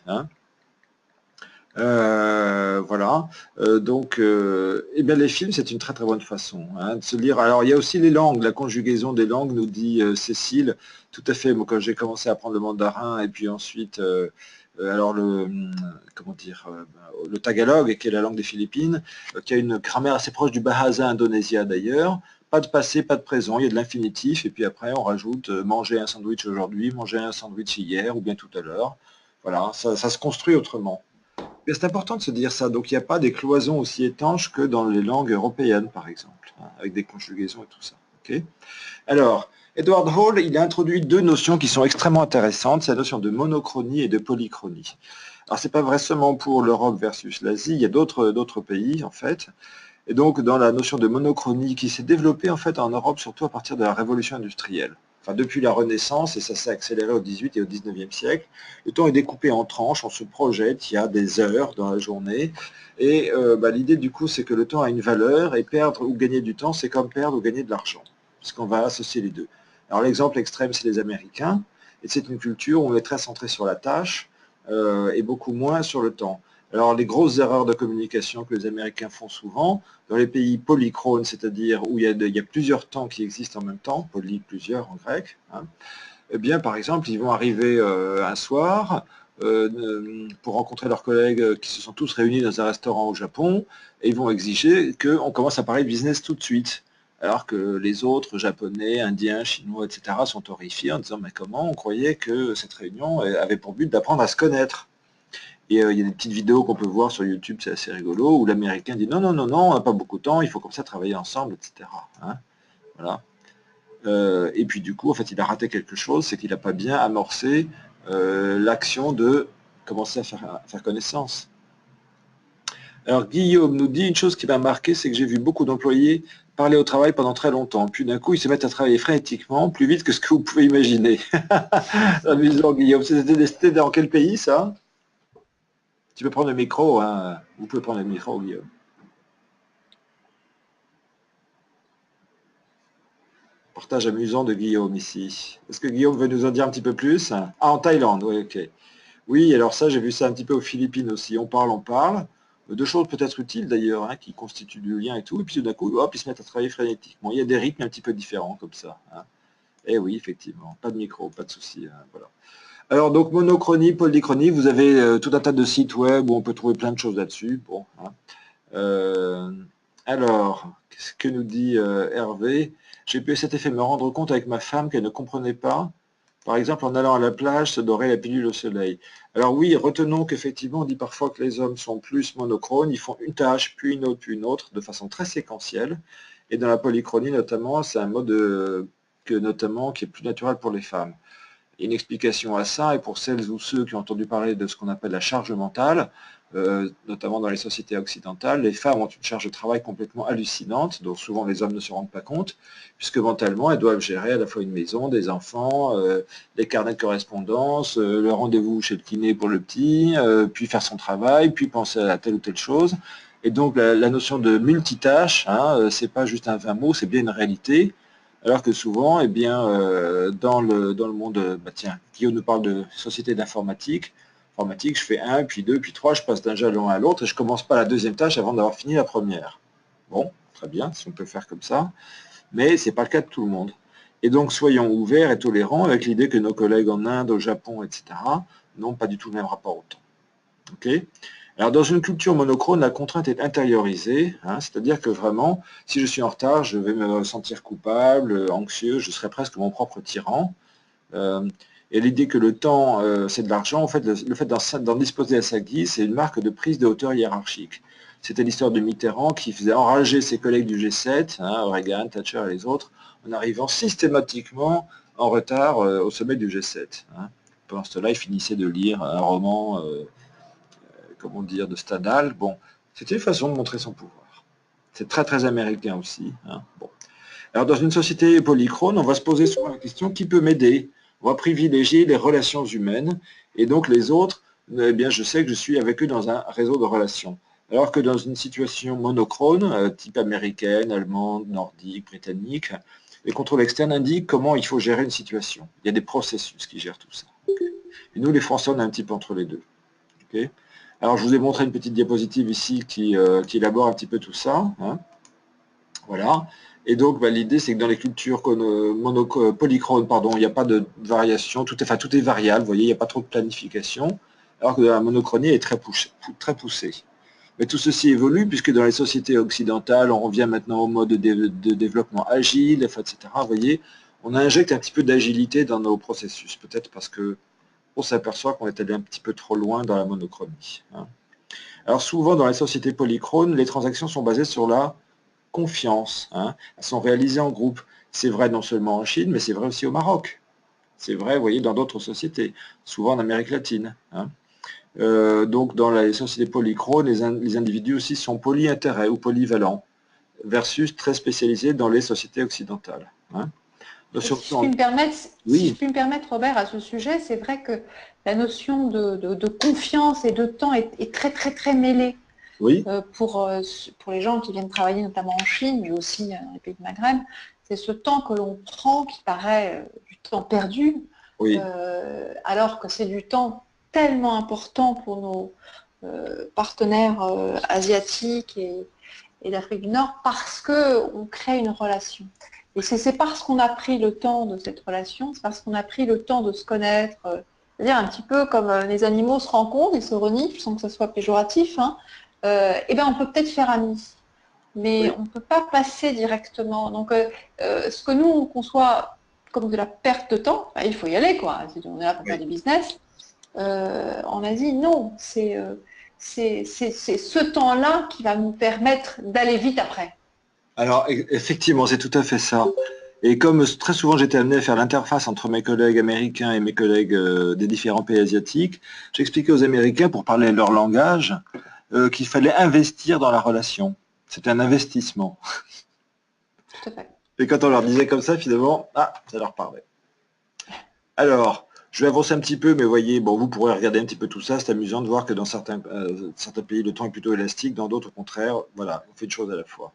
Voilà. Les films, c'est une très très bonne façon de se lire. Alors, il y a aussi les langues, la conjugaison des langues, nous dit Cécile. Tout à fait. Moi, quand j'ai commencé à apprendre le mandarin et puis ensuite, alors le tagalog, qui est la langue des Philippines, qui a une grammaire assez proche du bahasa indonésien d'ailleurs. Pas de passé, pas de présent, il y a de l'infinitif, et puis après on rajoute manger un sandwich aujourd'hui, manger un sandwich hier, ou bien tout à l'heure. Voilà, ça se construit autrement. Mais c'est important de se dire ça, donc il n'y a pas des cloisons aussi étanches que dans les langues européennes, par exemple, avec des conjugaisons et tout ça. Okay. Alors, Edward Hall, il a introduit deux notions qui sont extrêmement intéressantes, c'est la notion de monochronie et de polychronie. Alors, c'est pas vrai seulement pour l'Europe versus l'Asie, il y a d'autres pays, en fait. Et donc, dans la notion de monochronie qui s'est développée, en fait, en Europe, surtout à partir de la révolution industrielle. Enfin, depuis la Renaissance, et ça s'est accéléré au XVIIIe et au XIXe siècle, le temps est découpé en tranches, on se projette, il y a des heures dans la journée, et l'idée du coup, c'est que le temps a une valeur, et perdre ou gagner du temps, c'est comme perdre ou gagner de l'argent, puisqu'on va associer les deux. Alors l'exemple extrême, c'est les Américains, et c'est une culture où on est très centré sur la tâche, et beaucoup moins sur le temps. Alors les grosses erreurs de communication que les Américains font souvent, dans les pays polychrones, c'est-à-dire où il y a plusieurs temps qui existent en même temps, poly plusieurs en grec, eh bien par exemple ils vont arriver un soir pour rencontrer leurs collègues qui se sont tous réunis dans un restaurant au Japon, et ils vont exiger qu'on commence à parler business tout de suite. Alors que les autres, japonais, indiens, chinois, etc., sont horrifiés en disant « mais comment on croyait que cette réunion avait pour but d'apprendre à se connaître ?» Et il y a des petites vidéos qu'on peut voir sur YouTube, c'est assez rigolo, où l'Américain dit non, non, non, non, on n'a pas beaucoup de temps, il faut comme ça travailler ensemble, etc. Voilà. Et puis du coup, en fait, il a raté quelque chose, c'est qu'il n'a pas bien amorcé l'action de commencer à faire connaissance. Alors Guillaume nous dit une chose qui m'a marqué, c'est que j'ai vu beaucoup d'employés parler au travail pendant très longtemps. Puis d'un coup, ils se mettent à travailler frénétiquement, plus vite que ce que vous pouvez imaginer. Amusant Guillaume. C'était dans quel pays ça? Tu peux prendre le micro, hein. Vous pouvez prendre le micro, Guillaume. Partage amusant de Guillaume ici. Est-ce que Guillaume veut nous en dire un petit peu plus? Ah, en Thaïlande, oui, ok. Oui, alors ça, j'ai vu ça un petit peu aux Philippines aussi. On parle. De choses peut-être utiles d'ailleurs, hein, qui constituent du lien et tout. Et puis tout d'un coup, hop, ils se mettent à travailler frénétiquement. Il y a des rythmes un petit peu différents comme ça. Hein. Eh oui, effectivement. Pas de micro, pas de souci. Hein, voilà. Alors donc monochronie, polychronie, vous avez tout un tas de sites web où on peut trouver plein de choses là-dessus. Bon, hein. Alors, qu'est-ce que nous dit Hervé? J'ai pu à cet effet me rendre compte avec ma femme qu'elle ne comprenait pas. Par exemple, en allant à la plage, se dorer la pilule au soleil. Alors oui, retenons qu'effectivement, on dit parfois que les hommes sont plus monochrones, ils font une tâche, puis une autre, de façon très séquentielle. Et dans la polychronie, notamment, c'est un mode qui est plus naturel pour les femmes. Une explication à ça, et pour celles ou ceux qui ont entendu parler de ce qu'on appelle la charge mentale, notamment dans les sociétés occidentales, les femmes ont une charge de travail complètement hallucinante, dont souvent les hommes ne se rendent pas compte, puisque mentalement, elles doivent gérer à la fois une maison, des enfants, les carnets de correspondance, le rendez-vous chez le kiné pour le petit, puis faire son travail, puis penser à telle ou telle chose. Et donc la notion de multitâche, hein, c'est pas juste un vain mot, c'est bien une réalité. Alors que souvent, eh bien, dans le monde, bah tiens, Guillaume nous parle de société d'informatique. Informatique, je fais 1, puis 2, puis 3, je passe d'un jalon à l'autre et je ne commence pas la deuxième tâche avant d'avoir fini la première. Bon, très bien, si on peut faire comme ça, mais ce n'est pas le cas de tout le monde. Et donc, soyons ouverts et tolérants avec l'idée que nos collègues en Inde, au Japon, etc., n'ont pas du tout le même rapport au temps. Okay. Alors, dans une culture monochrone, la contrainte est intériorisée, hein, c'est-à-dire que vraiment, si je suis en retard, je vais me sentir coupable, anxieux, je serai presque mon propre tyran. Et l'idée que le temps, c'est de l'argent, en fait, le fait d'en disposer à sa guise, c'est une marque de prise de hauteur hiérarchique. C'était l'histoire de Mitterrand qui faisait enrager ses collègues du G7, hein, Reagan, Thatcher et les autres, en arrivant systématiquement en retard au sommet du G7. Hein. Pendant ce temps-là, il finissait de lire un roman comment dire, de Stendhal. Bon, c'était une façon de montrer son pouvoir. C'est très très américain aussi. Hein. Bon. Alors dans une société polychrone, on va se poser souvent la question qui peut m'aider? On va privilégier les relations humaines et donc les autres, eh bien je sais que je suis avec eux dans un réseau de relations. Alors que dans une situation monochrone, type américaine, allemande, nordique, britannique, les contrôles externes indiquent comment il faut gérer une situation. Il y a des processus qui gèrent tout ça. Okay. Et nous les Français, on est un petit peu entre les deux. Okay. Alors, je vous ai montré une petite diapositive ici qui élabore un petit peu tout ça. Hein. Voilà. Et donc, bah, l'idée, c'est que dans les cultures polychrones, il n'y a pas de variation, tout est variable, vous voyez, il n'y a pas trop de planification, alors que la monochronie est très poussée. Mais tout ceci évolue, puisque dans les sociétés occidentales, on revient maintenant au mode de développement agile, etc. Vous voyez, on injecte un petit peu d'agilité dans nos processus, peut-être parce que on s'aperçoit qu'on est allé un petit peu trop loin dans la monochronie. Hein. Alors souvent, dans les sociétés polychrones, les transactions sont basées sur la confiance. Hein. Elles sont réalisées en groupe. C'est vrai non seulement en Chine, mais c'est vrai aussi au Maroc. C'est vrai, vous voyez, dans d'autres sociétés, souvent en Amérique latine. Hein. Donc, dans les sociétés polychrones, les individus aussi sont polyintérêts ou polyvalents, versus très spécialisés dans les sociétés occidentales. Hein. Si je puis me permettre, Robert, à ce sujet, c'est vrai que la notion de confiance et de temps est très, très, très mêlée. Oui. Pour les gens qui viennent travailler notamment en Chine, mais aussi dans les pays de Maghreb, c'est ce temps que l'on prend qui paraît du temps perdu, oui. Alors que c'est du temps tellement important pour nos partenaires asiatiques et d'Afrique du Nord, parce qu'on crée une relation. Et c'est parce qu'on a pris le temps de cette relation, c'est parce qu'on a pris le temps de se connaître, c'est-à-dire un petit peu comme les animaux se rencontrent, ils se reniflent, sans que ce soit péjoratif, hein, eh bien on peut peut-être faire ami, mais oui. On ne peut pas passer directement. Donc ce que nous on conçoit comme de la perte de temps, ben, il faut y aller, quoi. On est là pour faire du business. En Asie, non, c'est ce temps-là qui va nous permettre d'aller vite après. Alors, effectivement, c'est tout à fait ça. Et comme très souvent j'étais amené à faire l'interface entre mes collègues américains et mes collègues des différents pays asiatiques, j'expliquais aux Américains, pour parler leur langage, qu'il fallait investir dans la relation. C'était un investissement. Tout à fait. Et quand on leur disait comme ça, finalement, ça leur parlait. Alors, je vais avancer un petit peu, mais voyez, bon, vous pourrez regarder un petit peu tout ça. C'est amusant de voir que dans certains pays, le temps est plutôt élastique. Dans d'autres, au contraire, voilà, on fait une chose à la fois.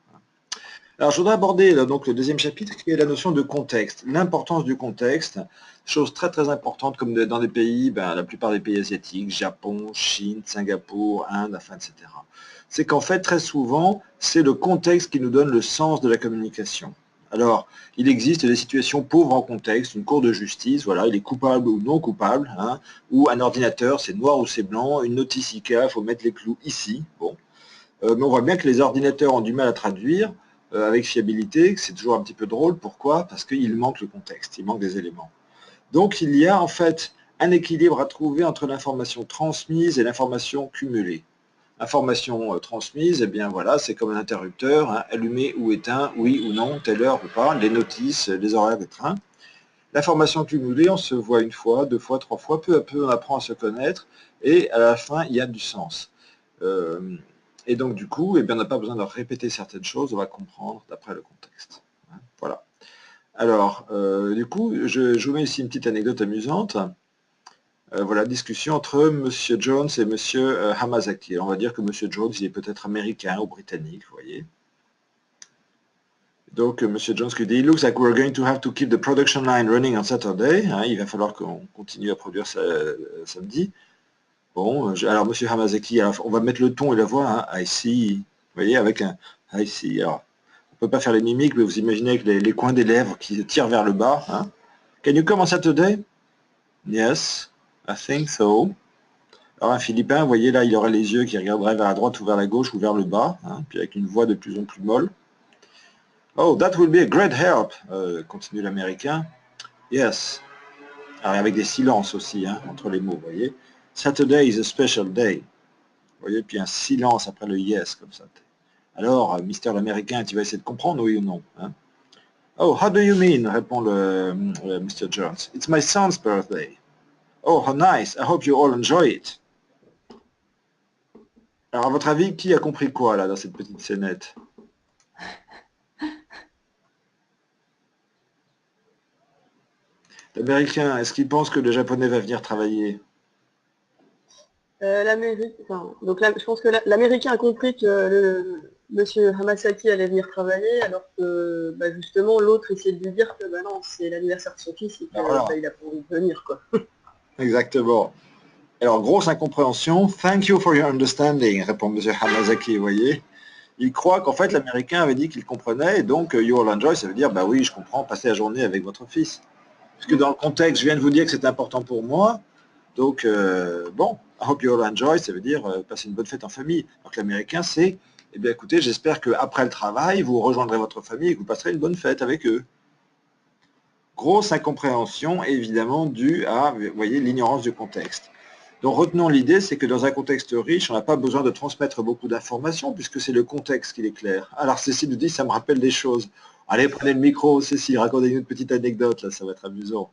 Alors, je voudrais aborder là, donc, le deuxième chapitre, qui est la notion de contexte. L'importance du contexte, chose très très importante, comme dans des pays, la plupart des pays asiatiques, Japon, Chine, Singapour, Inde, enfin, etc. C'est qu'en fait, très souvent, c'est le contexte qui nous donne le sens de la communication. Alors, il existe des situations pauvres en contexte, une cour de justice, voilà, il est coupable ou non coupable, hein, ou un ordinateur, c'est noir ou c'est blanc, une notice ICA, il faut mettre les clous ici. Bon. Mais on voit bien que les ordinateurs ont du mal à traduire avec fiabilité, c'est toujours un petit peu drôle. Pourquoi? Parce qu'il manque le contexte, il manque des éléments. Donc, il y a en fait un équilibre à trouver entre l'information transmise et l'information cumulée. Information transmise, eh bien voilà, c'est comme un interrupteur, hein, allumé ou éteint, oui ou non, telle heure ou pas, les notices, les horaires des trains. L'information cumulée, on se voit une fois, deux fois, trois fois, peu à peu on apprend à se connaître et à la fin il y a du sens. Et donc du coup, eh bien, on n'a pas besoin de répéter certaines choses, on va comprendre d'après le contexte. Hein, voilà. Alors, du coup, je vous mets ici une petite anecdote amusante. Voilà, discussion entre M. Jones et M. Hamasaki. On va dire que M. Jones, il est peut-être américain ou britannique, vous voyez. Donc, M. Jones qui dit « Looks like we're going to have to keep the production line running on Saturday. Hein, il va falloir qu'on continue à produire samedi. Bon, alors M. Hamasaki, alors, on va mettre le ton et la voix, hein, I see. Vous voyez, avec un I see. Alors, on ne peut pas faire les mimiques, mais vous imaginez avec les coins des lèvres qui tirent vers le bas. Hein. Can you come on Saturday? Yes. I think so. Alors un Philippin, vous voyez là, il aurait les yeux qui regarderaient vers la droite ou vers la gauche ou vers le bas, hein, puis avec une voix de plus en plus molle. Oh, that will be a great help, continue l'Américain. Yes. Alors avec des silences aussi, hein, entre les mots, vous voyez. Saturday is a special day. Vous voyez, puis un silence après le yes, comme ça. Alors, Mister l'Américain, tu vas essayer de comprendre, oui ou non, hein? Oh, how do you mean, répond le Mr. Jones. It's my son's birthday. Oh, how nice. I hope you all enjoy it. Alors, à votre avis, qui a compris quoi, là, dans cette petite scénette? L'Américain, est-ce qu'il pense que le Japonais va venir travailler? L'Amérique, enfin, donc je pense que l'Américain a compris que Monsieur Hamasaki allait venir travailler, alors que justement l'autre essayait de lui dire que non, c'est l'anniversaire de son fils et qu'il voilà. n'a pas envie de venir, quoi. Exactement. Alors, grosse incompréhension. Thank you for your understanding, répond M. Hamasaki, vous voyez. Il croit qu'en fait, l'Américain avait dit qu'il comprenait, et donc, you all enjoy, ça veut dire, bah oui, je comprends, passer la journée avec votre fils. Puisque dans le contexte, je viens de vous dire que c'est important pour moi, donc, bon, I hope you all enjoy, ça veut dire passer une bonne fête en famille. Donc, l'Américain, c'est, eh bien, écoutez, j'espère qu'après le travail, vous rejoindrez votre famille et que vous passerez une bonne fête avec eux. Grosse incompréhension, évidemment, due à, vous voyez, l'ignorance du contexte. Donc retenons l'idée, c'est que dans un contexte riche, on n'a pas besoin de transmettre beaucoup d'informations, puisque c'est le contexte qui l'éclaire. Alors Cécile nous dit, ça me rappelle des choses. Allez, prenez le micro, Cécile, racontez-nous une petite anecdote, là, ça va être amusant.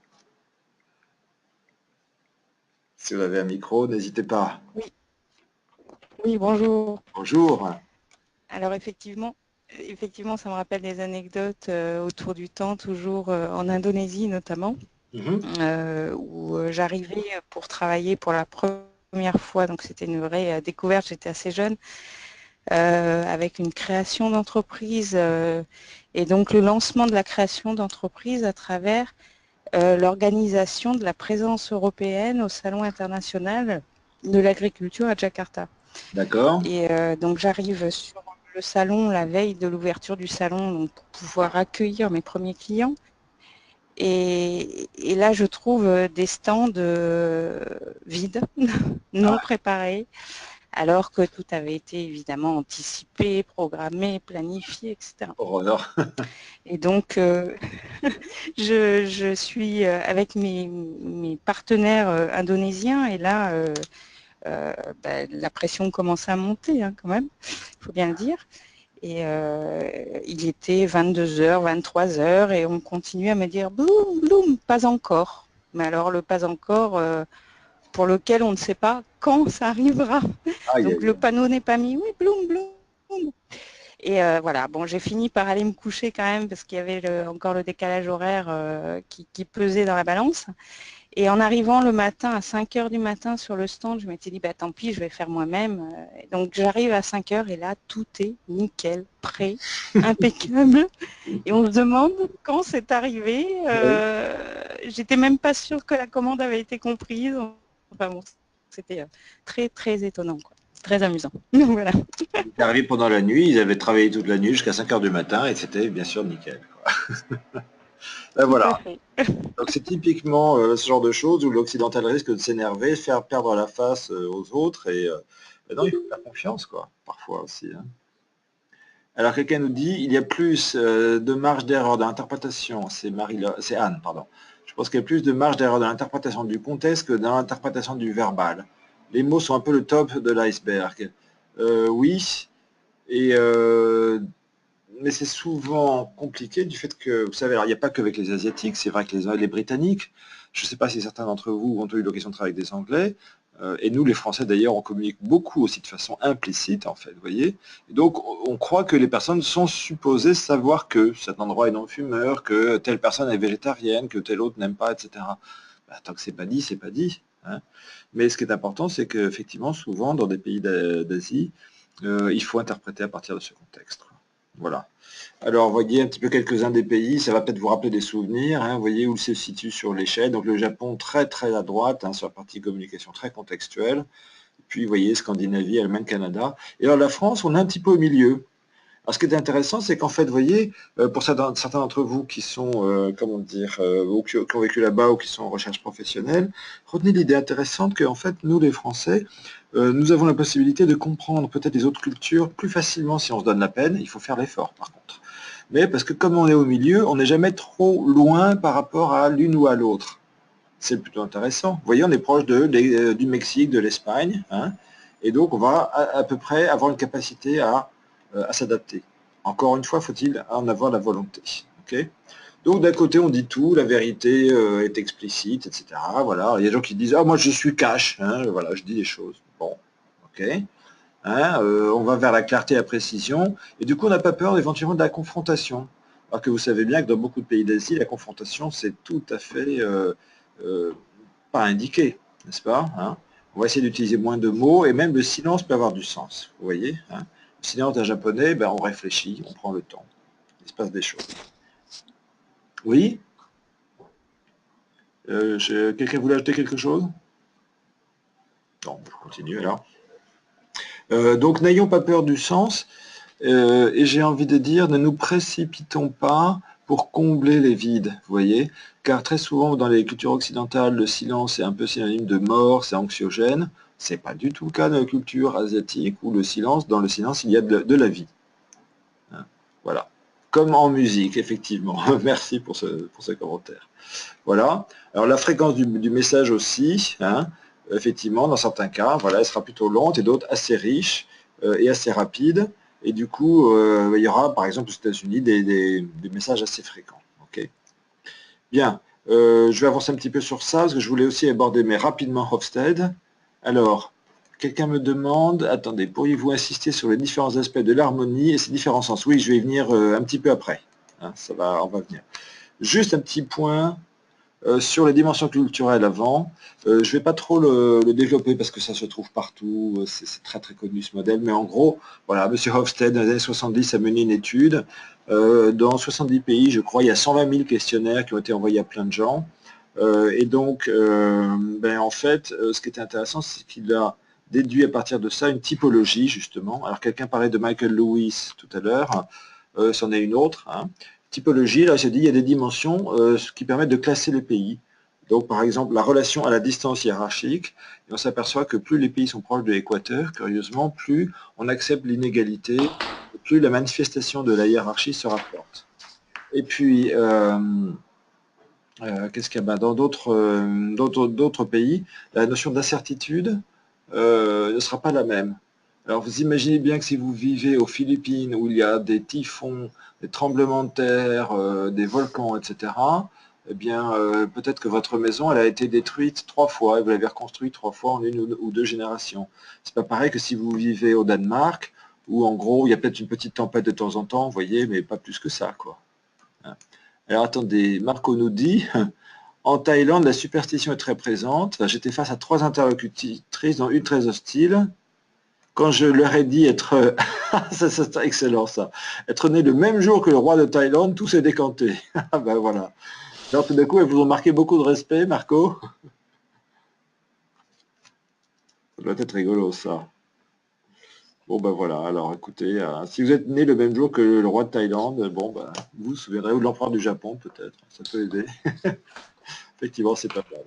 Si vous avez un micro, n'hésitez pas. Oui. Oui, bonjour. Bonjour. Alors effectivement, ça me rappelle des anecdotes autour du temps, toujours en Indonésie notamment, où j'arrivais pour travailler pour la première fois, donc c'était une vraie découverte, j'étais assez jeune, avec une création d'entreprise et donc le lancement de la création d'entreprise à travers l'organisation de la présence européenne au Salon international de l'agriculture à Jakarta. D'accord. Et donc j'arrive sur le salon la veille de l'ouverture du salon donc, pour pouvoir accueillir mes premiers clients. Et là, je trouve des stands vides, non préparés, alors que tout avait été évidemment anticipé, programmé, planifié, etc. Horreur. Et donc, je suis avec mes partenaires indonésiens et là, la pression commence à monter hein, quand même, il faut bien le dire. Et il était 22h, 23h et on continue à me dire « Bloom, Bloom, pas encore ». Mais alors le pas encore pour lequel on ne sait pas quand ça arrivera. Aïe, Donc aïe, le aïe. panneau n'est pas mis, oui, bloum, bloum. Et voilà, bon, j'ai fini par aller me coucher quand même parce qu'il y avait encore le décalage horaire qui pesait dans la balance. Et en arrivant le matin, à 5 heures du matin sur le stand, je m'étais dit, bah tant pis, je vais faire moi-même. Et donc j'arrive à 5 heures et là, tout est nickel, prêt, impeccable. Et on se demande quand c'est arrivé. Oui. J'étais même pas sûre que la commande avait été comprise. Enfin bon, c'était très très étonnant, quoi. Très amusant. Donc voilà. Il est arrivé pendant la nuit, ils avaient travaillé toute la nuit jusqu'à 5 heures du matin et c'était bien sûr nickel, quoi. Ben Tout voilà. à fait. Donc c'est typiquement ce genre de choses où l'occidental risque de s'énerver, faire perdre la face aux autres et ben non, il faut faire confiance, quoi, parfois aussi, hein. Alors quelqu'un nous dit, il y a plus de marge d'erreur d'interprétation, c'est Anne, pardon. Je pense qu'il y a plus de marge d'erreur dans l'interprétation du contexte que dans l'interprétation du verbal. Les mots sont un peu le top de l'iceberg. Oui, et mais c'est souvent compliqué du fait que, vous savez, alors il n'y a pas qu'avec les Asiatiques, c'est vrai que les Britanniques, je ne sais pas si certains d'entre vous ont eu l'occasion de travailler avec des Anglais, et nous les Français d'ailleurs, on communique beaucoup aussi de façon implicite en fait, vous voyez. Et donc on croit que les personnes sont supposées savoir que cet endroit est non-fumeur, que telle personne est végétarienne, que telle autre n'aime pas, etc. Bah, tant que c'est pas dit, c'est pas dit, hein. Mais ce qui est important, c'est qu'effectivement, souvent dans des pays d'Asie, il faut interpréter à partir de ce contexte. Voilà. Alors, vous voyez un petit peu quelques-uns des pays, ça va peut-être vous rappeler des souvenirs, hein, vous voyez où il se situe sur l'échelle. Donc le Japon très très à droite, hein, sur la partie communication très contextuelle. Puis vous voyez Scandinavie, Allemagne, Canada. Et alors la France, on est un petit peu au milieu. Alors ce qui est intéressant, c'est qu'en fait, vous voyez, pour certains d'entre vous qui sont, comment dire, ou qui ont vécu là-bas ou qui sont en recherche professionnelle, retenez l'idée intéressante qu'en fait, nous les Français, nous avons la possibilité de comprendre peut-être les autres cultures plus facilement si on se donne la peine. Il faut faire l'effort par contre. Mais parce que comme on est au milieu, on n'est jamais trop loin par rapport à l'une ou à l'autre. C'est plutôt intéressant. Vous voyez, on est proche du Mexique, de l'Espagne, hein, et donc on va à peu près avoir une capacité à s'adapter. Encore une fois, faut-il en avoir la volonté. Okay, donc d'un côté, on dit tout, la vérité est explicite, etc. Voilà. Il y a des gens qui disent « Ah, moi je suis cash, hein, voilà, je dis les choses. » Bon, ok. Hein, on va vers la clarté et la précision, et du coup on n'a pas peur éventuellement de la confrontation. Alors que vous savez bien que dans beaucoup de pays d'Asie, la confrontation c'est tout à fait pas indiqué, n'est-ce pas, hein. On va essayer d'utiliser moins de mots, et même le silence peut avoir du sens, vous voyez, hein. Le silence d'un japonais, ben, on réfléchit, on prend le temps, il se passe des choses. Oui, quelqu'un voulait ajouter quelque chose? Non, je continue alors. Donc n'ayons pas peur du sens, et j'ai envie de dire, ne nous précipitons pas pour combler les vides, vous voyez, car très souvent dans les cultures occidentales, le silence est un peu synonyme de mort, c'est anxiogène. C'est pas du tout le cas dans la culture asiatique où le silence, dans le silence, il y a de la vie, hein. Voilà. Comme en musique, effectivement. Merci pour ce commentaire. Voilà. Alors la fréquence du message aussi, hein, effectivement, dans certains cas, voilà, elle sera plutôt lente et d'autres assez riche et assez rapide. Et du coup, il y aura, par exemple, aux États-Unis, des messages assez fréquents. Okay. Bien. Je vais avancer un petit peu sur ça, parce que je voulais aussi aborder, mais rapidement, Hofstede. Alors, quelqu'un me demande, attendez, pourriez-vous insister sur les différents aspects de l'harmonie et ses différents sens? Oui, je vais y venir un petit peu après, hein, on va venir. Juste un petit point sur les dimensions culturelles avant. Je ne vais pas trop le développer parce que ça se trouve partout, c'est très très connu ce modèle, mais en gros, voilà, M. Hofstede, dans les années 70, a mené une étude. Dans 70 pays, je crois, il y a 120 000 questionnaires qui ont été envoyés à plein de gens. Et donc, en fait, ce qui était intéressant, c'est qu'il a déduit à partir de ça une typologie, justement. Alors, quelqu'un parlait de Michael Lewis tout à l'heure, c'en est une autre, hein. Typologie, là, je dis, il y a des dimensions qui permettent de classer les pays. Donc, par exemple, la relation à la distance hiérarchique, et on s'aperçoit que plus les pays sont proches de l'équateur, curieusement, plus on accepte l'inégalité, plus la manifestation de la hiérarchie sera forte. Et puis, qu'est-ce qu'il y a dans d'autres pays, la notion d'incertitude ne sera pas la même. Alors vous imaginez bien que si vous vivez aux Philippines où il y a des typhons, des tremblements de terre, des volcans, etc., eh bien, peut-être que votre maison, elle a été détruite 3 fois, et vous l'avez reconstruite 3 fois en 1 ou 2 générations. C'est pas pareil que si vous vivez au Danemark, où en gros, il y a peut-être une petite tempête de temps en temps, vous voyez, mais pas plus que ça, quoi. Alors attendez, Marco nous dit, en Thaïlande, la superstition est très présente. J'étais face à 3 interlocutrices, dont une très hostile. Quand je leur ai dit être, c'est excellent ça, être né le même jour que le roi de Thaïlande, tout s'est décanté. Ben voilà. Alors tout d'un coup, elles vous ont marqué beaucoup de respect, Marco. Ça doit être rigolo ça. Bon ben voilà, alors écoutez, si vous êtes né le même jour que le roi de Thaïlande, bon ben, vous vous souviendrez, ou de l'empereur du Japon peut-être, ça peut aider. Effectivement, c'est pas mal.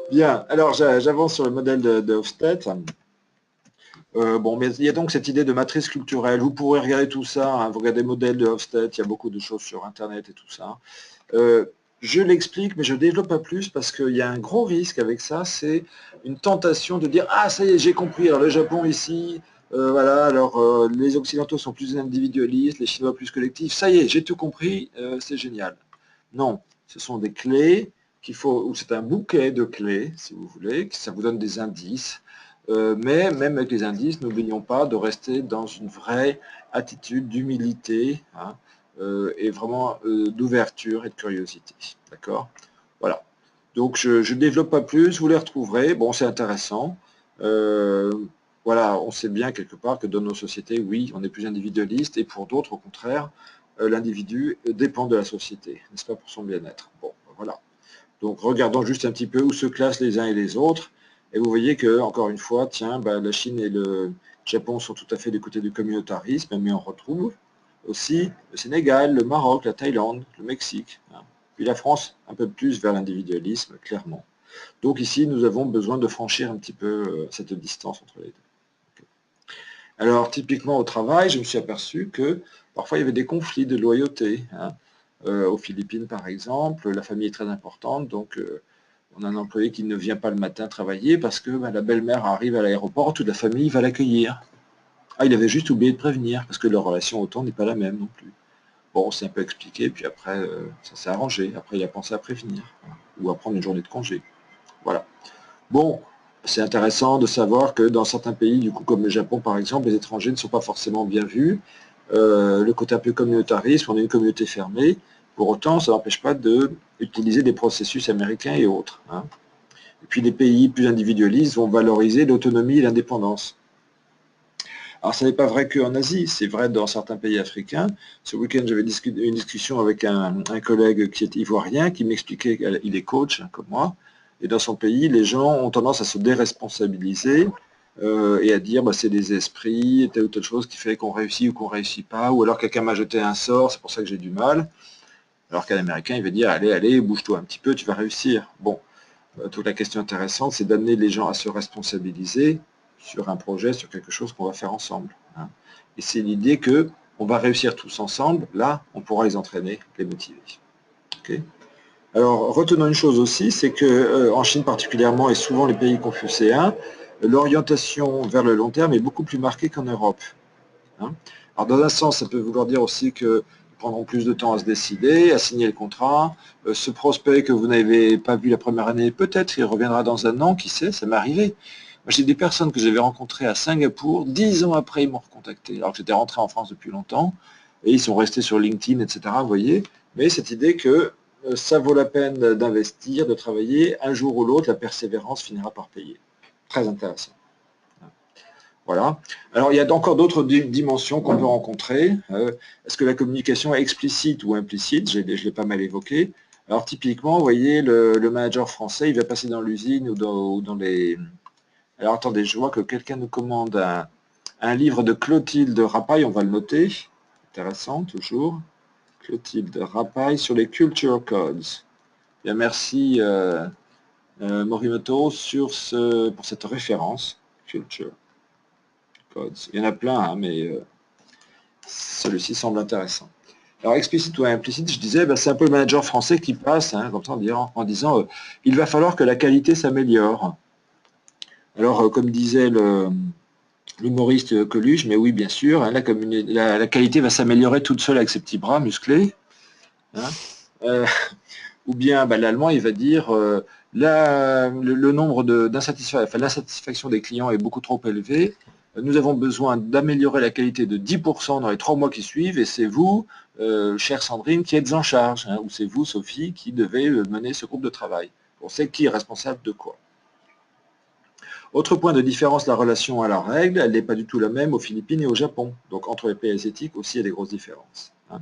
Bien, alors j'avance sur le modèle de Hofstede. Bon, mais il y a donc cette idée de matrice culturelle. Vous pourrez regarder tout ça, hein, vous regardez le modèle de Hofstede, il y a beaucoup de choses sur Internet et tout ça. Je l'explique, mais je ne développe pas plus parce qu'il y a un gros risque avec ça, c'est une tentation de dire « Ah, ça y est, j'ai compris, alors le Japon ici, voilà, alors les Occidentaux sont plus individualistes, les Chinois plus collectifs, ça y est, j'ai tout compris, c'est génial. » Non, ce sont des clés qu'il faut, ou c'est un bouquet de clés, si vous voulez, ça vous donne des indices. Mais même avec les indices, n'oublions pas de rester dans une vraie attitude d'humilité, hein, et vraiment d'ouverture et de curiosité. D'accord? Voilà. Donc je ne développe pas plus, vous les retrouverez. Bon, c'est intéressant. Voilà, on sait bien quelque part que dans nos sociétés, oui, on est plus individualiste, et pour d'autres, au contraire, l'individu dépend de la société, n'est-ce pas, pour son bien-être. Bon, voilà. Donc regardons juste un petit peu où se classent les uns et les autres. Et vous voyez que, encore une fois, tiens, la Chine et le Japon sont tout à fait du côté du communautarisme, mais on retrouve aussi le Sénégal, le Maroc, la Thaïlande, le Mexique. Hein. Puis la France, un peu plus vers l'individualisme, clairement. Donc ici, nous avons besoin de franchir un petit peu cette distance entre les deux. Okay. Alors, typiquement au travail, je me suis aperçu que parfois il y avait des conflits de loyauté. Hein. Aux Philippines, par exemple, la famille est très importante, donc on a un employé qui ne vient pas le matin travailler parce que la belle-mère arrive à l'aéroport, toute la famille va l'accueillir. Ah, il avait juste oublié de prévenir, parce que leur relation au temps n'est pas la même non plus. Bon, on s'est un peu expliqué, puis après, ça s'est arrangé. Après, il a pensé à prévenir, ou à prendre une journée de congé. Voilà. Bon, c'est intéressant de savoir que dans certains pays, du coup, comme le Japon, par exemple, les étrangers ne sont pas forcément bien vus. Le côté un peu communautariste, on est une communauté fermée. Pour autant, ça n'empêche pas d'utiliser des processus américains et autres. Hein. Et puis les pays plus individualistes vont valoriser l'autonomie et l'indépendance. Alors ça n'est pas vrai qu'en Asie, c'est vrai dans certains pays africains. Ce week-end, j'avais une discussion avec un collègue qui est ivoirien, qui m'expliquait qu'il est coach, hein, comme moi, et dans son pays, les gens ont tendance à se déresponsabiliser et à dire c'est des esprits, telle ou telle chose qui fait qu'on réussit ou qu'on ne réussit pas, ou alors quelqu'un m'a jeté un sort, c'est pour ça que j'ai du mal. Alors qu'un Américain, il va dire allez, allez, bouge-toi un petit peu, tu vas réussir. Bon, toute la question intéressante, c'est d'amener les gens à se responsabiliser sur un projet, sur quelque chose qu'on va faire ensemble. Hein. Et c'est l'idée que on va réussir tous ensemble, là, on pourra les entraîner, les motiver. Okay. Alors, retenons une chose aussi, c'est qu'en Chine particulièrement, et souvent les pays confucéens, l'orientation vers le long terme est beaucoup plus marquée qu'en Europe. Hein. Alors, dans un sens, ça peut vouloir dire aussi qu'ils prendront plus de temps à se décider, à signer le contrat. Ce prospect que vous n'avez pas vu la première année, peut-être il reviendra dans un an, qui sait, ça m'est arrivé. J'ai des personnes que j'avais rencontrées à Singapour, 10 ans après, ils m'ont recontacté, alors que j'étais rentré en France depuis longtemps, et ils sont restés sur LinkedIn, etc., vous voyez. Mais cette idée que ça vaut la peine d'investir, de travailler, un jour ou l'autre, la persévérance finira par payer. Très intéressant. Voilà. Alors, il y a encore d'autres dimensions qu'on peut rencontrer. Est-ce que la communication est explicite ou implicite? Je l'ai pas mal évoqué. Alors, typiquement, vous voyez, le manager français, il va passer dans l'usine ou dans les... Alors, attendez, je vois que quelqu'un nous commande un livre de Clotilde Rapaille, on va le noter. Intéressant, toujours. Clotilde Rapaille sur les Culture Codes. Bien, merci Morimoto pour cette référence. Culture Codes. Il y en a plein, hein, mais celui-ci semble intéressant. Alors, explicite ou implicite, je disais, c'est un peu le manager français qui passe, hein, comme ça, en disant il va falloir que la qualité s'améliore. Alors, comme disait l'humoriste Coluche, mais oui, bien sûr, hein, la qualité va s'améliorer toute seule avec ses petits bras musclés. Hein, Ou bien l'allemand, il va dire le nombre l'insatisfaction des clients est beaucoup trop élevé, nous avons besoin d'améliorer la qualité de 10% dans les 3 mois qui suivent, et c'est vous, chère Sandrine, qui êtes en charge, hein, ou c'est vous, Sophie, qui devez mener ce groupe de travail. On sait qui est responsable de quoi. Autre point de différence, la relation à la règle, elle n'est pas du tout la même aux Philippines et au Japon. Donc entre les pays asiatiques aussi, il y a des grosses différences. Hein.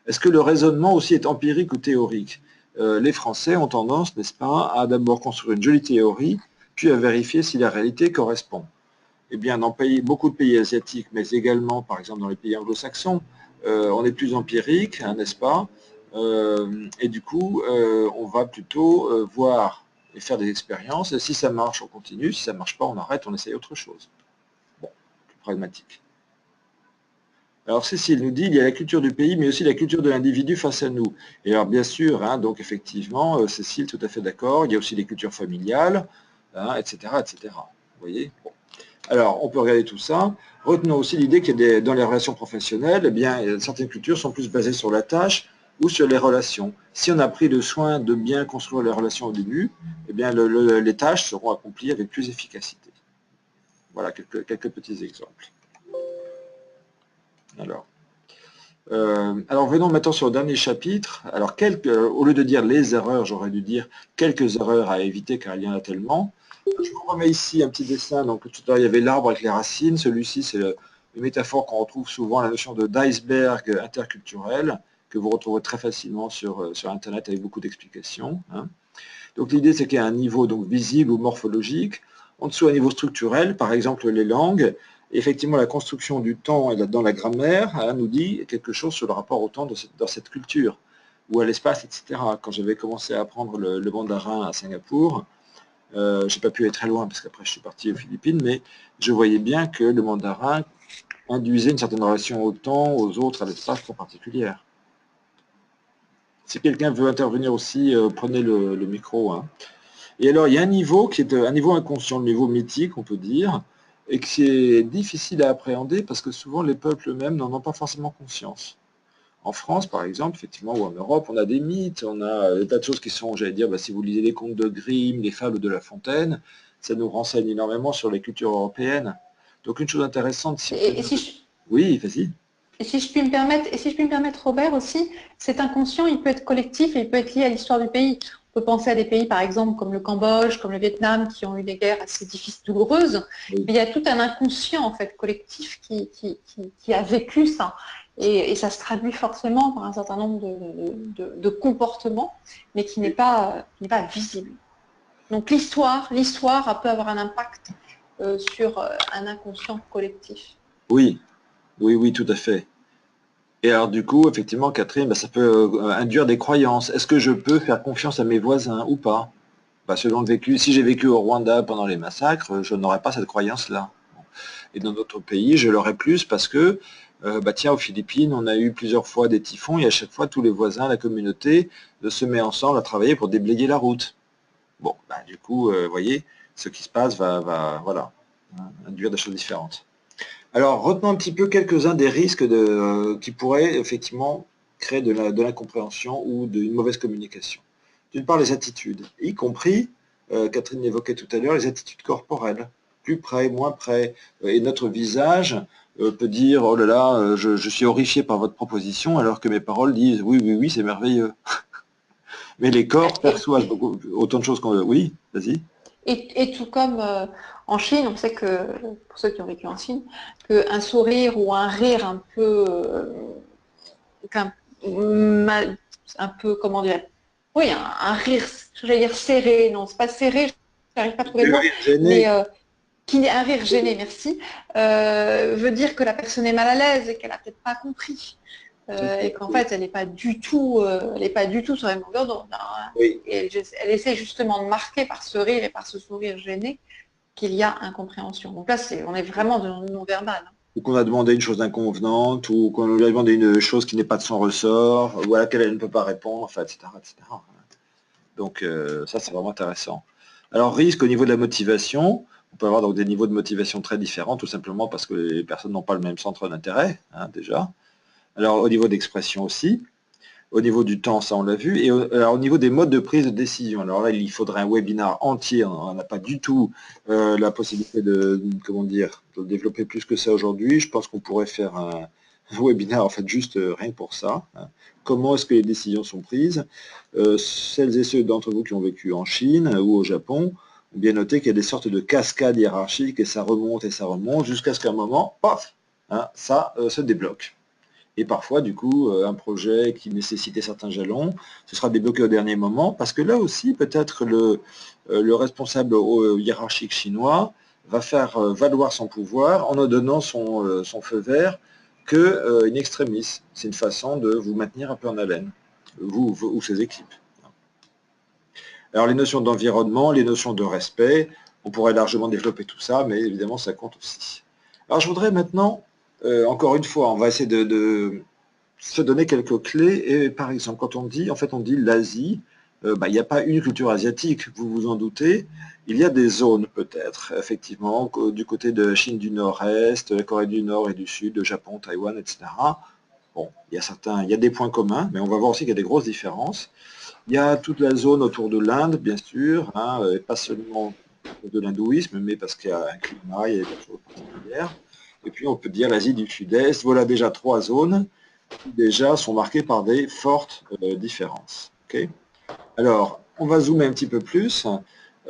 Est-ce que le raisonnement aussi est empirique ou théorique? Les Français ont tendance, n'est-ce pas, à d'abord construire une jolie théorie, puis à vérifier si la réalité correspond. Eh bien, dans beaucoup de pays asiatiques, mais également, par exemple, dans les pays anglo-saxons, on est plus empirique, hein, n'est-ce pas? Et du coup, on va plutôt voir et faire des expériences, et si ça marche, on continue, si ça ne marche pas, on arrête, on essaye autre chose. Bon, plus pragmatique. Alors Cécile nous dit, il y a la culture du pays, mais aussi la culture de l'individu face à nous. Et alors bien sûr, hein, donc effectivement, Cécile, tout à fait d'accord, il y a aussi les cultures familiales, hein, etc., etc. Vous voyez bon. Alors, on peut regarder tout ça. Retenons aussi l'idée qu'il y a dans les relations professionnelles, eh bien, certaines cultures sont plus basées sur la tâche ou sur les relations. Si on a pris le soin de bien construire les relations au début, eh bien, les tâches seront accomplies avec plus d'efficacité. Voilà quelques petits exemples. Alors, venons maintenant sur le dernier chapitre. Alors, au lieu de dire les erreurs, j'aurais dû dire quelques erreurs à éviter, car il y en a tellement. Je vous remets ici un petit dessin. Donc, tout à l'heure, il y avait l'arbre avec les racines. Celui-ci, c'est une métaphore qu'on retrouve souvent, la notion d'iceberg interculturel, que vous retrouverez très facilement sur Internet avec beaucoup d'explications. Hein. Donc, l'idée, c'est qu'il y a un niveau donc, visible ou morphologique. En dessous, un niveau structurel, par exemple les langues. Effectivement, la construction du temps dans la grammaire nous dit quelque chose sur le rapport au temps dans cette culture, ou à l'espace, etc. Quand j'avais commencé à apprendre le mandarin à Singapour, je n'ai pas pu aller très loin parce qu'après je suis parti aux Philippines, mais je voyais bien que le mandarin induisait une certaine relation au temps, aux autres, à l'espace en particulier. Si quelqu'un veut intervenir aussi, prenez le micro. Hein. Et alors, il y a un niveau qui est un niveau inconscient, le niveau mythique, on peut dire, et qui est difficile à appréhender parce que souvent les peuples eux-mêmes n'en ont pas forcément conscience. En France, par exemple, effectivement, ou en Europe, on a des mythes, on a des tas de choses qui sont, j'allais dire, si vous lisez les contes de Grimm, les fables de La Fontaine, ça nous renseigne énormément sur les cultures européennes. Donc une chose intéressante, oui, vas-y. Et si je puis me permettre, Robert, aussi, cet inconscient, il peut être collectif et il peut être lié à l'histoire du pays. On peut penser à des pays, par exemple, comme le Cambodge, comme le Vietnam, qui ont eu des guerres assez difficiles, douloureuses. Oui. Mais il y a tout un inconscient, en fait, collectif qui a vécu ça. Et ça se traduit forcément par un certain nombre de comportements, mais qui n'est pas visible. Donc l'histoire peut avoir un impact sur un inconscient collectif. Oui, oui, tout à fait. Et alors du coup, effectivement, Catherine, ça peut induire des croyances. Est-ce que je peux faire confiance à mes voisins ou pas? Selon le vécu, si j'ai vécu au Rwanda pendant les massacres, je n'aurais pas cette croyance-là. Et dans d'autres pays, je l'aurais plus parce que, tiens, aux Philippines, on a eu plusieurs fois des typhons et à chaque fois, tous les voisins, la communauté, se met ensemble à travailler pour déblayer la route. Bon, du coup, vous voyez, ce qui se passe va voilà, induire des choses différentes. Alors, retenons un petit peu quelques-uns des risques qui pourraient effectivement créer de l'incompréhension ou d'une mauvaise communication. D'une part, les attitudes, y compris, Catherine l'évoquait tout à l'heure, les attitudes corporelles, plus près, moins près. Et notre visage peut dire, oh là là, je suis horrifié par votre proposition, alors que mes paroles disent, oui, c'est merveilleux. Mais les corps perçoivent autant de choses qu'on veut. Oui, vas-y. Et tout comme en Chine, on sait que, pour ceux qui ont vécu en Chine, qu'un sourire ou un rire un peu, comment dire, oui, un rire, j'allais dire serré, non, c'est pas serré, je n'arrive pas à trouver le mot, mais un rire gêné, merci, veut dire que la personne est mal à l'aise et qu'elle n'a peut-être pas compris. Et qu'en fait, elle n'est pas du tout sur la même longueur d'onde. Oui. Elle essaie justement de marquer par ce rire et par ce sourire gêné qu'il y a incompréhension. Donc là, on est vraiment dans le non-verbal. Ou qu'on a demandé une chose inconvenante, ou qu'on lui a demandé une chose qui n'est pas de son ressort, ou à laquelle elle ne peut pas répondre, enfin, etc. Donc ça, c'est vraiment intéressant. Alors, risque au niveau de la motivation. On peut avoir donc des niveaux de motivation très différents, tout simplement parce que les personnes n'ont pas le même centre d'intérêt, hein, déjà. Alors, au niveau d'expression aussi. Au niveau du temps, ça on l'a vu, et alors, au niveau des modes de prise de décision, alors là il faudrait un webinaire entier, on n'a pas du tout la possibilité de, comment dire, de développer plus que ça aujourd'hui. Je pense qu'on pourrait faire un webinaire en fait juste rien que pour ça, hein. Comment est-ce que les décisions sont prises? Celles et ceux d'entre vous qui ont vécu en Chine ou au Japon ont bien noté qu'il y a des sortes de cascades hiérarchiques et ça remonte jusqu'à ce qu'à un moment, paf, hein, ça se débloque. Et parfois, du coup, un projet qui nécessitait certains jalons, ce sera débloqué au dernier moment, parce que là aussi, peut-être le responsable hiérarchique chinois va faire valoir son pouvoir en nous donnant son feu vert que in extremis. C'est une façon de vous maintenir un peu en haleine, vous ou ses équipes. Alors les notions d'environnement, les notions de respect, on pourrait largement développer tout ça, mais évidemment ça compte aussi. Alors je voudrais maintenant, encore une fois, on va essayer de se donner quelques clés, et par exemple quand on dit, on dit l'Asie, il n'y a pas une culture asiatique, vous vous en doutez, il y a des zones peut-être, effectivement, du côté de Chine du Nord-Est, la Corée du Nord et du Sud, le Japon, Taïwan, etc. Bon, il y a des points communs, mais on va voir aussi qu'il y a des grosses différences. Il y a toute la zone autour de l'Inde, bien sûr, hein, et pas seulement de l'hindouisme, mais parce qu'il y a un climat, il y a des choses particulières. Et puis on peut dire l'Asie du Sud-Est. Voilà déjà 3 zones qui déjà sont marquées par des fortes différences. Okay. Alors, on va zoomer un petit peu plus, et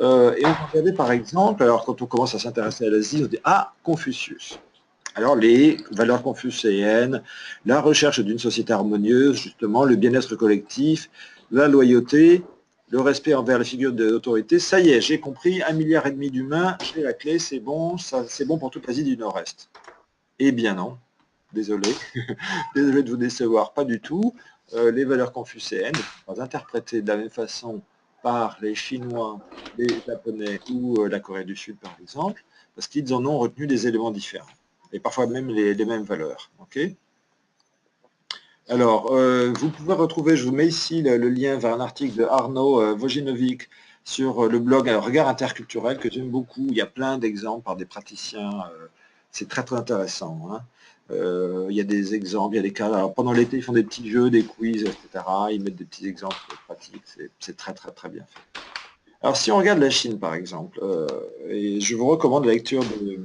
on va regarder par exemple, alors quand on commence à s'intéresser à l'Asie, on dit « Ah, Confucius ». Alors, les valeurs confucéennes, la recherche d'une société harmonieuse, justement, le bien-être collectif, la loyauté, le respect envers les figures d'autorité. Ça y est, j'ai compris, 1,5 milliard d'humains, j'ai la clé, c'est bon, c'est bon pour toute l'Asie du Nord-Est. Eh bien non, désolé, désolé de vous décevoir, pas du tout. Les valeurs confucéennes ne sont pas interprétées de la même façon par les Chinois, les Japonais ou la Corée du Sud, par exemple, parce qu'ils en ont retenu des éléments différents, et parfois même les mêmes valeurs. Okay. Alors, vous pouvez retrouver, je vous mets ici le lien vers un article de Arnaud Vojinovic sur le blog Regard interculturel, que j'aime beaucoup. Il y a plein d'exemples par des praticiens, c'est très très intéressant, hein. Il y a des exemples, il y a des cas. Alors, pendant l'été, ils font des petits jeux, des quiz, etc. Ils mettent des petits exemples pratiques, c'est très très très bien fait. Alors, si on regarde la Chine, par exemple, et je vous recommande la lecture du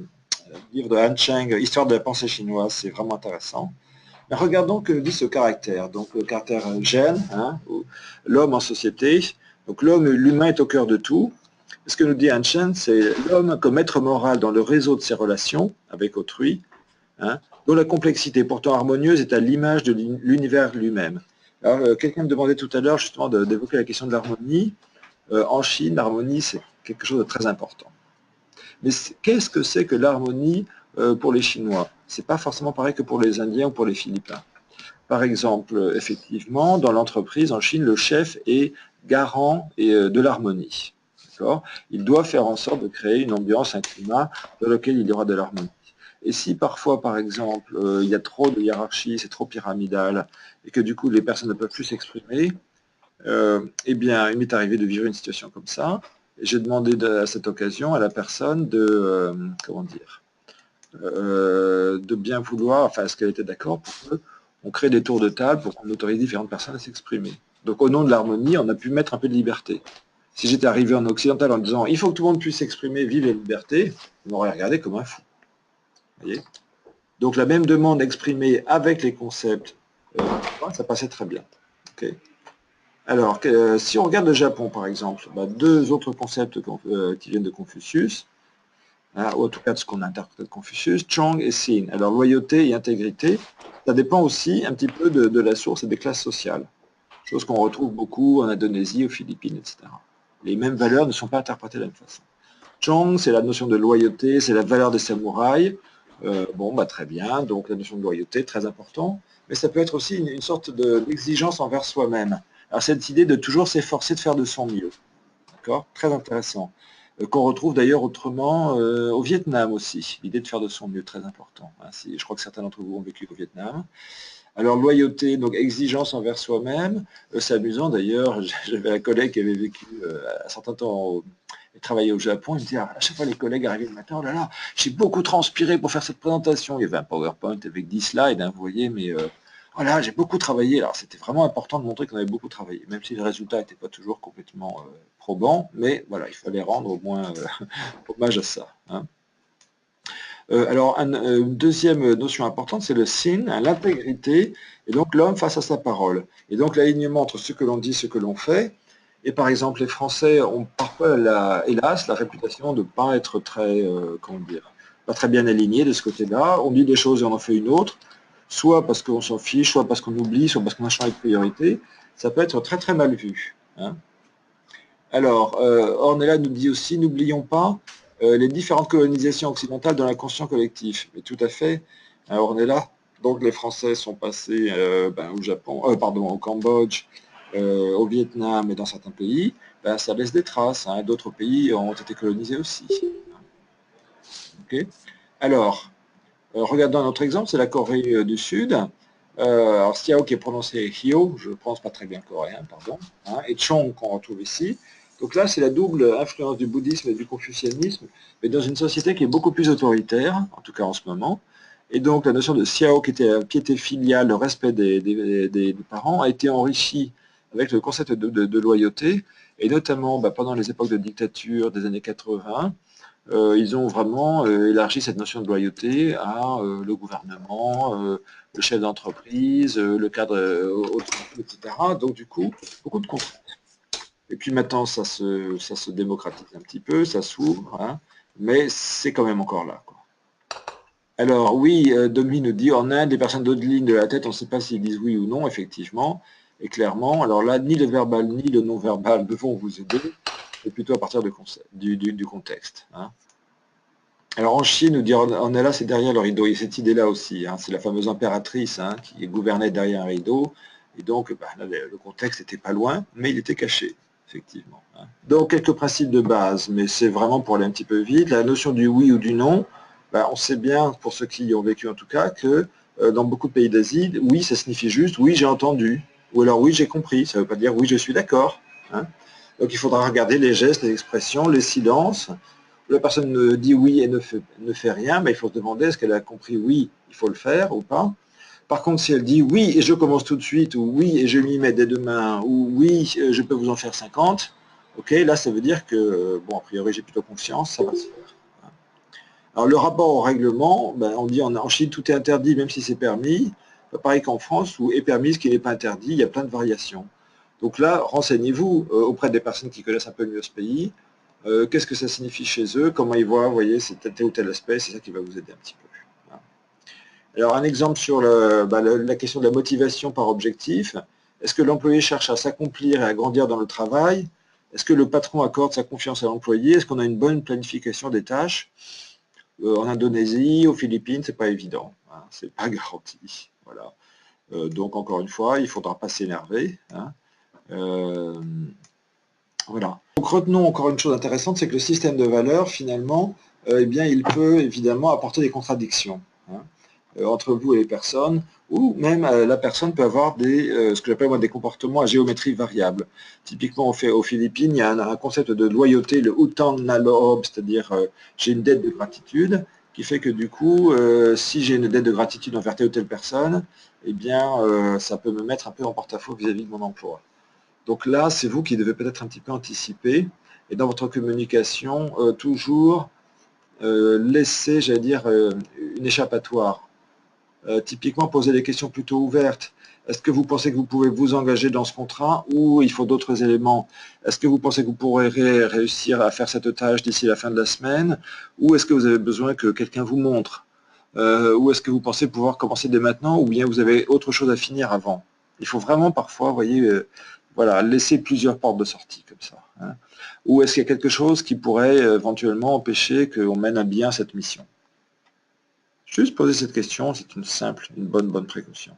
livre de Han Cheng, Histoire de la pensée chinoise, c'est vraiment intéressant. Mais regardons que dit ce caractère, donc le caractère Gen, hein, l'homme en société. Donc l'humain est au cœur de tout. Ce que nous dit Han Cheng, c'est l'homme comme être moral dans le réseau de ses relations avec autrui, hein, dont la complexité pourtant harmonieuse est à l'image de l'univers lui-même. Alors, quelqu'un me demandait tout à l'heure justement d'évoquer la question de l'harmonie. En Chine, l'harmonie, c'est quelque chose de très important. Mais qu'est-ce que c'est que l'harmonie pour les Chinois? C'est pas forcément pareil que pour les Indiens ou pour les Philippins. Par exemple, effectivement, dans l'entreprise en Chine, le chef est garant de l'harmonie. Il doit faire en sorte de créer une ambiance, un climat dans lequel il y aura de l'harmonie. Et si parfois, par exemple, il y a trop de hiérarchie, c'est trop pyramidal, et que du coup les personnes ne peuvent plus s'exprimer, eh bien, il m'est arrivé de vivre une situation comme ça. J'ai demandé à cette occasion à la personne de, comment dire, de bien vouloir, enfin, est-ce qu'elle était d'accord pour qu'on crée des tours de table pour qu'on autorise différentes personnes à s'exprimer. Donc, au nom de l'harmonie, on a pu mettre un peu de liberté. Si j'étais arrivé en occidental en disant « il faut que tout le monde puisse s'exprimer, vive la liberté », on m'aurait regardé comme un fou. Vous voyez. Donc, la même demande exprimée avec les concepts, ça passait très bien. Okay. Alors, si on regarde le Japon, par exemple, 2 autres concepts qui viennent de Confucius, hein, en tout cas de ce qu'on interprète de Confucius, Chong et Sin. Alors, loyauté et intégrité, ça dépend aussi un petit peu de la source et des classes sociales, chose qu'on retrouve beaucoup en Indonésie, aux Philippines, etc. Les mêmes valeurs ne sont pas interprétées de la même façon. Chong, c'est la notion de loyauté, c'est la valeur des samouraïs. Très bien, donc la notion de loyauté, très important, mais ça peut être aussi une sorte d'exigence envers soi-même. Alors cette idée de toujours s'efforcer de faire de son mieux, d'accord, très intéressant, qu'on retrouve d'ailleurs autrement au Vietnam aussi, l'idée de faire de son mieux, très important. Hein, je crois que certains d'entre vous ont vécu au Vietnam. Alors loyauté, donc exigence envers soi-même, c'est amusant d'ailleurs, j'avais un collègue qui avait vécu un certain temps et travaillé au Japon, il me disait à chaque fois les collègues arrivaient le matin, oh là là, j'ai beaucoup transpiré pour faire cette présentation, il y avait un PowerPoint avec 10 slides, hein, vous voyez, mais voilà, j'ai beaucoup travaillé. Alors c'était vraiment important de montrer qu'on avait beaucoup travaillé, même si les résultats n'étaient pas toujours complètement probants, mais voilà, il fallait rendre au moins hommage à ça. Hein. Alors, une deuxième notion importante, c'est le sin, hein, l'intégrité, et donc l'homme face à sa parole. Et donc l'alignement entre ce que l'on dit, ce que l'on fait. Et par exemple, les Français ont parfois, hélas, la réputation de ne pas être très, comment dire, pas très bien alignés de ce côté-là. On dit des choses et on en fait une autre, soit parce qu'on s'en fiche, soit parce qu'on oublie, soit parce qu'on a changé de priorité. Ça peut être très très mal vu. Hein. Alors, Ornella nous dit aussi, n'oublions pas les différentes colonisations occidentales dans l'inconscient collectif. Mais tout à fait, Ornella, donc les Français sont passés au Japon, pardon, au Cambodge, au Vietnam et dans certains pays, ben, ça laisse des traces. Hein. D'autres pays ont été colonisés aussi. Okay. Alors, regardons un autre exemple, c'est la Corée du Sud. Alors, Siao qui est prononcé Hyo, je ne prononce pas très bien coréen, pardon, hein, et Chong qu'on retrouve ici. Donc là, c'est la double influence du bouddhisme et du confucianisme, mais dans une société qui est beaucoup plus autoritaire, en tout cas en ce moment. Et donc la notion de Siao, qui était piété filiale, le respect des parents, a été enrichie avec le concept de loyauté, et notamment pendant les époques de dictature des années 80, ils ont vraiment élargi cette notion de loyauté à le gouvernement, le chef d'entreprise, le cadre etc. Donc du coup, beaucoup de contraintes. Et puis maintenant, ça se démocratise un petit peu, ça s'ouvre, hein, mais c'est quand même encore là. Quoi. Alors oui, Domi nous dit, en Inde, les personnes d'autres lignes de la tête, on ne sait pas s'ils disent oui ou non, effectivement, et clairement, alors là, ni le verbal ni le non-verbal ne vont vous aider, c'est plutôt à partir du contexte. Hein. Alors en Chine, nous dit Ornella, c'est derrière le rideau, il y a cette idée-là aussi, hein, c'est la fameuse impératrice hein, qui gouvernait derrière un rideau, et donc là, le contexte n'était pas loin, mais il était caché, effectivement. Hein. Donc quelques principes de base, mais c'est vraiment pour aller un petit peu vite, la notion du oui ou du non, on sait bien, pour ceux qui y ont vécu en tout cas, que dans beaucoup de pays d'Asie, oui, ça signifie juste oui, j'ai entendu, ou alors oui, j'ai compris, ça ne veut pas dire oui, je suis d'accord. Hein. Donc il faudra regarder les gestes, les expressions, les silences. La personne dit oui et ne fait rien, mais il faut se demander est-ce qu'elle a compris oui, il faut le faire ou pas. Par contre, si elle dit oui et je commence tout de suite, ou oui et je m'y mets dès demain, ou oui, je peux vous en faire 50, ok, là ça veut dire que, bon, a priori j'ai plutôt confiance, ça va se faire. Alors le rapport au règlement, on dit en Chine tout est interdit même si c'est permis, pareil qu'en France où est permis ce qui n'est pas interdit, il y a plein de variations. Donc là, renseignez-vous auprès des personnes qui connaissent un peu mieux ce pays, qu'est-ce que ça signifie chez eux, comment ils voient, vous voyez, c'est tel ou tel aspect, c'est ça qui va vous aider un petit peu. Voilà. Alors un exemple sur la question de la motivation par objectif, est-ce que l'employé cherche à s'accomplir et à grandir dans le travail? Est-ce que le patron accorde sa confiance à l'employé? Est-ce qu'on a une bonne planification des tâches? En Indonésie, aux Philippines, c'est pas évident, hein, c'est pas garanti. Voilà. Donc encore une fois, il ne faudra pas s'énerver. Hein. Voilà. Donc retenons encore une chose intéressante, c'est que le système de valeurs, finalement, eh bien, il peut évidemment apporter des contradictions hein, entre vous et les personnes, ou même la personne peut avoir ce que j'appelle moi des comportements à géométrie variable. Typiquement, aux Philippines, il y a un concept de loyauté, le utang na loob, c'est-à-dire j'ai une dette de gratitude, qui fait que du coup, si j'ai une dette de gratitude envers telle ou telle personne, eh bien, ça peut me mettre un peu en porte-à-faux vis-à-vis de mon emploi. Donc là, c'est vous qui devez peut-être un petit peu anticiper, et dans votre communication, toujours laisser, j'allais dire, une échappatoire. Typiquement, poser des questions plutôt ouvertes. Est-ce que vous pensez que vous pouvez vous engager dans ce contrat ou il faut d'autres éléments? Est-ce que vous pensez que vous pourrez réussir à faire cette tâche d'ici la fin de la semaine ou est-ce que vous avez besoin que quelqu'un vous montre? Ou est-ce que vous pensez pouvoir commencer dès maintenant ou bien vous avez autre chose à finir avant? Il faut vraiment parfois, vous voyez, voilà, laisser plusieurs portes de sortie comme ça. Hein. Ou est-ce qu'il y a quelque chose qui pourrait éventuellement empêcher qu'on mène à bien cette mission? Juste poser cette question, c'est une bonne précaution.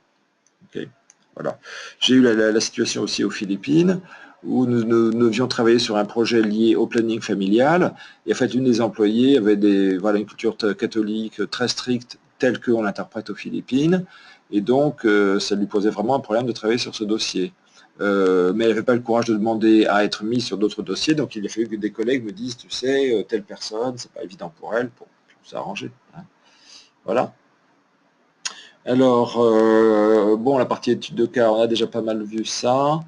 Okay. Voilà. J'ai eu la situation aussi aux Philippines, où nous devions travailler sur un projet lié au planning familial, et en fait une des employées avait une culture catholique très stricte, telle qu'on l'interprète aux Philippines, et donc ça lui posait vraiment un problème de travailler sur ce dossier. Mais elle n'avait pas le courage de demander à être mise sur d'autres dossiers, donc il a fallu que des collègues me disent, tu sais, telle personne, c'est pas évident pour elle, pour s'arranger. Hein. Voilà. Alors, bon, la partie étude de cas, on a déjà pas mal vu ça.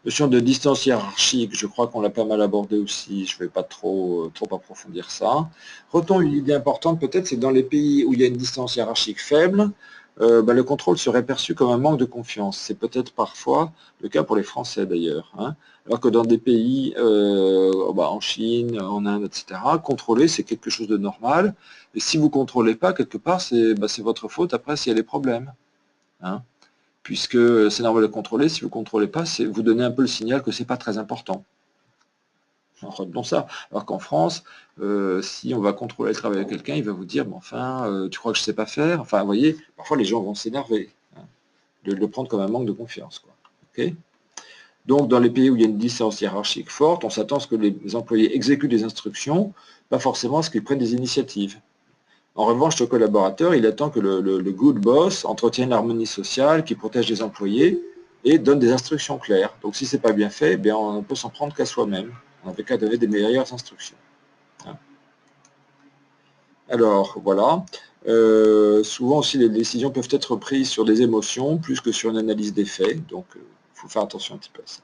Notion de distance hiérarchique, je crois qu'on l'a pas mal abordé aussi, je ne vais pas trop approfondir ça. Retenons une idée importante peut-être, c'est que dans les pays où il y a une distance hiérarchique faible, le contrôle serait perçu comme un manque de confiance. C'est peut-être parfois le cas pour les Français d'ailleurs. Hein. Alors que dans des pays, en Chine, en Inde, etc., contrôler c'est quelque chose de normal. Et si vous ne contrôlez pas, quelque part, c'est votre faute après s'il y a des problèmes. Hein. Puisque c'est normal de contrôler, si vous ne contrôlez pas, vous donnez un peu le signal que ce n'est pas très important. Retenons ça. Alors qu'en France, si on va contrôler le travail de quelqu'un, il va vous dire, bon, enfin, tu crois que je ne sais pas faire? Enfin, vous voyez, parfois les gens vont s'énerver, hein, de le prendre comme un manque de confiance. Quoi. Okay. Donc, dans les pays où il y a une distance hiérarchique forte, on s'attend à ce que les employés exécutent des instructions, pas forcément à ce qu'ils prennent des initiatives. En revanche, le collaborateur, il attend que le good boss entretienne l'harmonie sociale, qui protège les employés et donne des instructions claires. Donc si ce n'est pas bien fait, bien, on peut s'en prendre qu'à soi-même. On n'avait qu'à donner des meilleures instructions. Alors, voilà. Souvent aussi, les décisions peuvent être prises sur des émotions plus que sur une analyse des faits. Donc, il faut faire attention un petit peu à ça.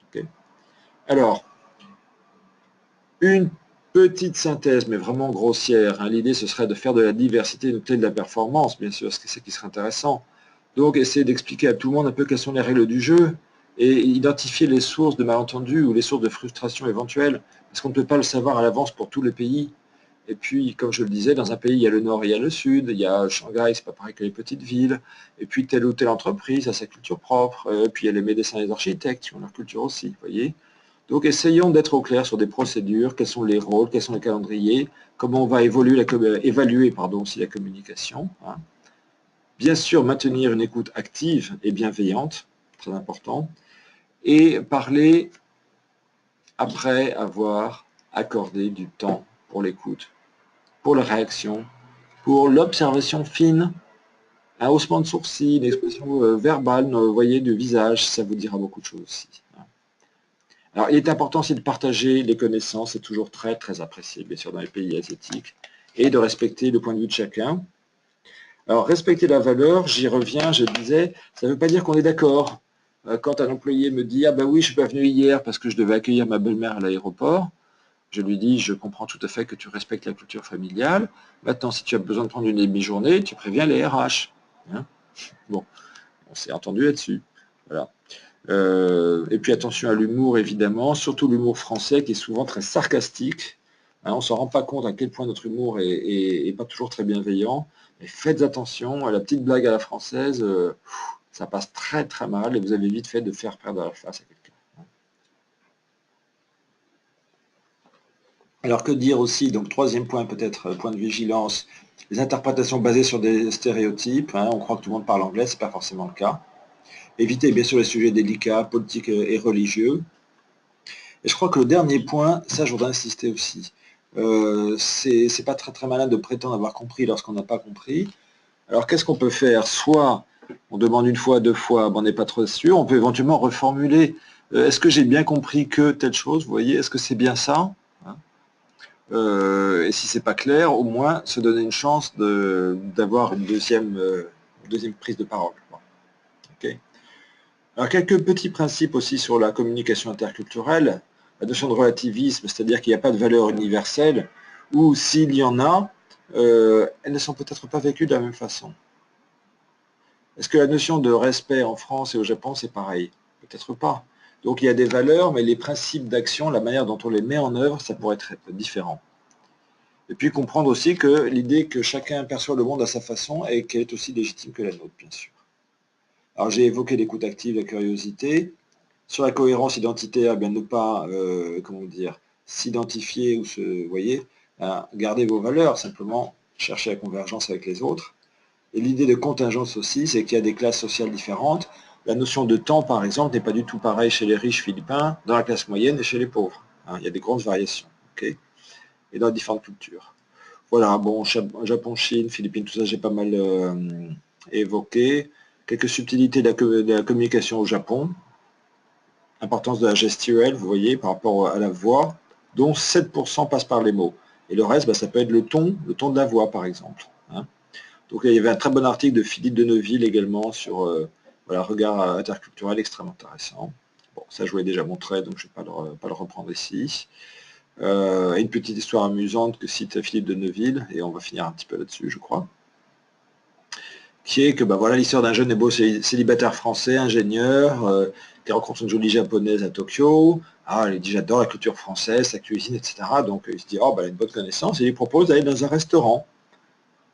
Okay. Alors, une petite synthèse, mais vraiment grossière. Hein. L'idée, ce serait de faire de la diversité une clé de la performance, bien sûr, c'est ce qui serait intéressant. Donc, essayer d'expliquer à tout le monde un peu quelles sont les règles du jeu et identifier les sources de malentendus ou les sources de frustration éventuelles, parce qu'on ne peut pas le savoir à l'avance pour tous les pays. Et puis, comme je le disais, dans un pays, il y a le nord et il y a le sud, il y a Shanghai, c'est pas pareil que les petites villes, et puis telle ou telle entreprise a sa culture propre, et puis il y a les médecins et les architectes qui ont leur culture aussi, vous voyez. Donc essayons d'être au clair sur des procédures, quels sont les rôles, quels sont les calendriers, comment on va évaluer aussi la communication. Hein. Bien sûr, maintenir une écoute active et bienveillante, très important, et parler après avoir accordé du temps pour l'écoute, pour la réaction, pour l'observation fine, un haussement de sourcil, une expression verbale, vous voyez, du visage, ça vous dira beaucoup de choses aussi. Alors, il est important aussi de partager les connaissances, c'est toujours très, très apprécié, bien sûr, dans les pays asiatiques, et de respecter le point de vue de chacun. Alors, respecter la valeur, j'y reviens, je disais, ça ne veut pas dire qu'on est d'accord. Quand un employé me dit « Ah ben oui, je ne suis pas venu hier parce que je devais accueillir ma belle-mère à l'aéroport », je lui dis « Je comprends tout à fait que tu respectes la culture familiale. Maintenant, si tu as besoin de prendre une demi-journée, tu préviens les RH. Hein » Bon, on s'est entendu là-dessus. Voilà. Et puis attention à l'humour, évidemment, surtout l'humour français qui est souvent très sarcastique. Hein, on ne s'en rend pas compte à quel point notre humour est pas toujours très bienveillant. Mais faites attention, à la petite blague à la française, ça passe très très mal et vous avez vite fait de faire perdre la face à quelqu'un. Alors que dire aussi, donc troisième point peut-être, point de vigilance, les interprétations basées sur des stéréotypes. Hein, on croit que tout le monde parle anglais, ce n'est pas forcément le cas. Éviter bien sûr les sujets délicats, politiques et religieux. Et je crois que le dernier point, ça je voudrais insister aussi, c'est pas très très malin de prétendre avoir compris lorsqu'on n'a pas compris. Alors qu'est-ce qu'on peut faire? Soit on demande une fois, deux fois, on n'est pas trop sûr, on peut éventuellement reformuler. Est-ce que j'ai bien compris que telle chose, vous voyez, est-ce que c'est bien ça? Et si c'est pas clair, au moins se donner une chance d'avoir une deuxième prise de parole. Okay. Alors quelques petits principes aussi sur la communication interculturelle, la notion de relativisme, c'est-à-dire qu'il n'y a pas de valeur universelle, ou s'il y en a, elles ne sont peut-être pas vécues de la même façon. Est-ce que la notion de respect en France et au Japon, c'est pareil? Peut-être pas. Donc il y a des valeurs, mais les principes d'action, la manière dont on les met en œuvre, ça pourrait être différent. Et puis comprendre aussi que l'idée que chacun perçoit le monde à sa façon et qu'elle est aussi légitime que la nôtre, bien sûr. Alors j'ai évoqué l'écoute active, la curiosité. Sur la cohérence identitaire, bien ne pas, s'identifier ou se, voyez, garder vos valeurs, simplement chercher la convergence avec les autres. Et l'idée de contingence aussi, c'est qu'il y a des classes sociales différentes. La notion de temps, par exemple, n'est pas du tout pareille chez les riches philippins, dans la classe moyenne et chez les pauvres. Hein, il y a des grandes variations, okay, et dans différentes cultures. Voilà, bon, Japon, Chine, Philippines, tout ça, j'ai pas mal évoqué. Quelques subtilités de la communication au Japon. Importance de la gestuelle, vous voyez, par rapport à la voix, dont 7% passe par les mots. Et le reste, ça peut être le ton de la voix, par exemple. Hein. Donc il y avait un très bon article de Philippe de Neuville également sur voilà, regard interculturel extrêmement intéressant. Bon, ça je vous l'ai déjà montré, donc je ne vais pas le reprendre ici. Une petite histoire amusante que cite Philippe de Neuville, et on va finir un petit peu là-dessus, je crois, qui est que voilà l'histoire d'un jeune et beau célibataire français, ingénieur, qui rencontre une jolie japonaise à Tokyo. Ah, il dit j'adore la culture française, sa cuisine, etc. Donc il se dit oh, elle a une bonne connaissance et il lui propose d'aller dans un restaurant.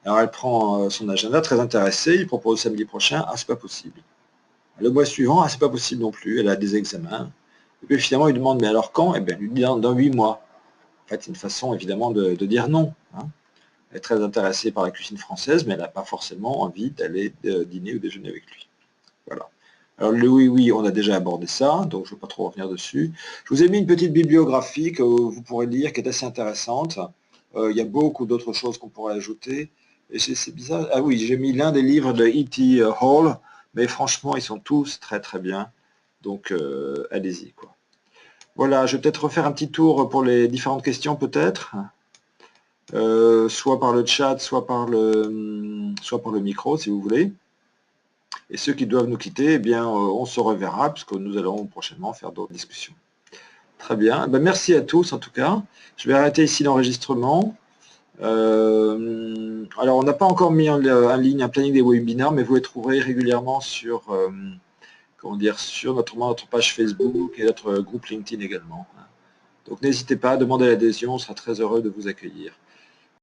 Alors elle prend son agenda, très intéressée, il propose samedi prochain, ah c'est pas possible. Le mois suivant, ah c'est pas possible non plus, elle a des examens. Et puis finalement il demande mais alors quand? Eh bien il lui dit dans 8 mois. En fait c'est une façon évidemment de dire non. Hein. Elle est très intéressée par la cuisine française, mais elle n'a pas forcément envie d'aller dîner ou déjeuner avec lui. Voilà. Alors le oui, on a déjà abordé ça, donc je ne vais pas trop revenir dessus. Je vous ai mis une petite bibliographie que vous pourrez lire, qui est assez intéressante. Il y a beaucoup d'autres choses qu'on pourrait ajouter. Et c'est bizarre. Ah oui, j'ai mis l'un des livres de E.T. Hall, mais franchement, ils sont tous très très bien. Donc allez-y, quoi. Voilà, je vais peut-être refaire un petit tour pour les différentes questions, peut-être. Soit par le chat, soit par le micro, si vous voulez. Et ceux qui doivent nous quitter, eh bien, on se reverra, puisque nous allons prochainement faire d'autres discussions. Très bien. Ben, merci à tous, en tout cas. Je vais arrêter ici l'enregistrement. Alors, on n'a pas encore mis en ligne un planning des webinaires, mais vous les trouverez régulièrement sur, sur notre page Facebook et notre groupe LinkedIn également. Donc, n'hésitez pas à demander l'adhésion, on sera très heureux de vous accueillir.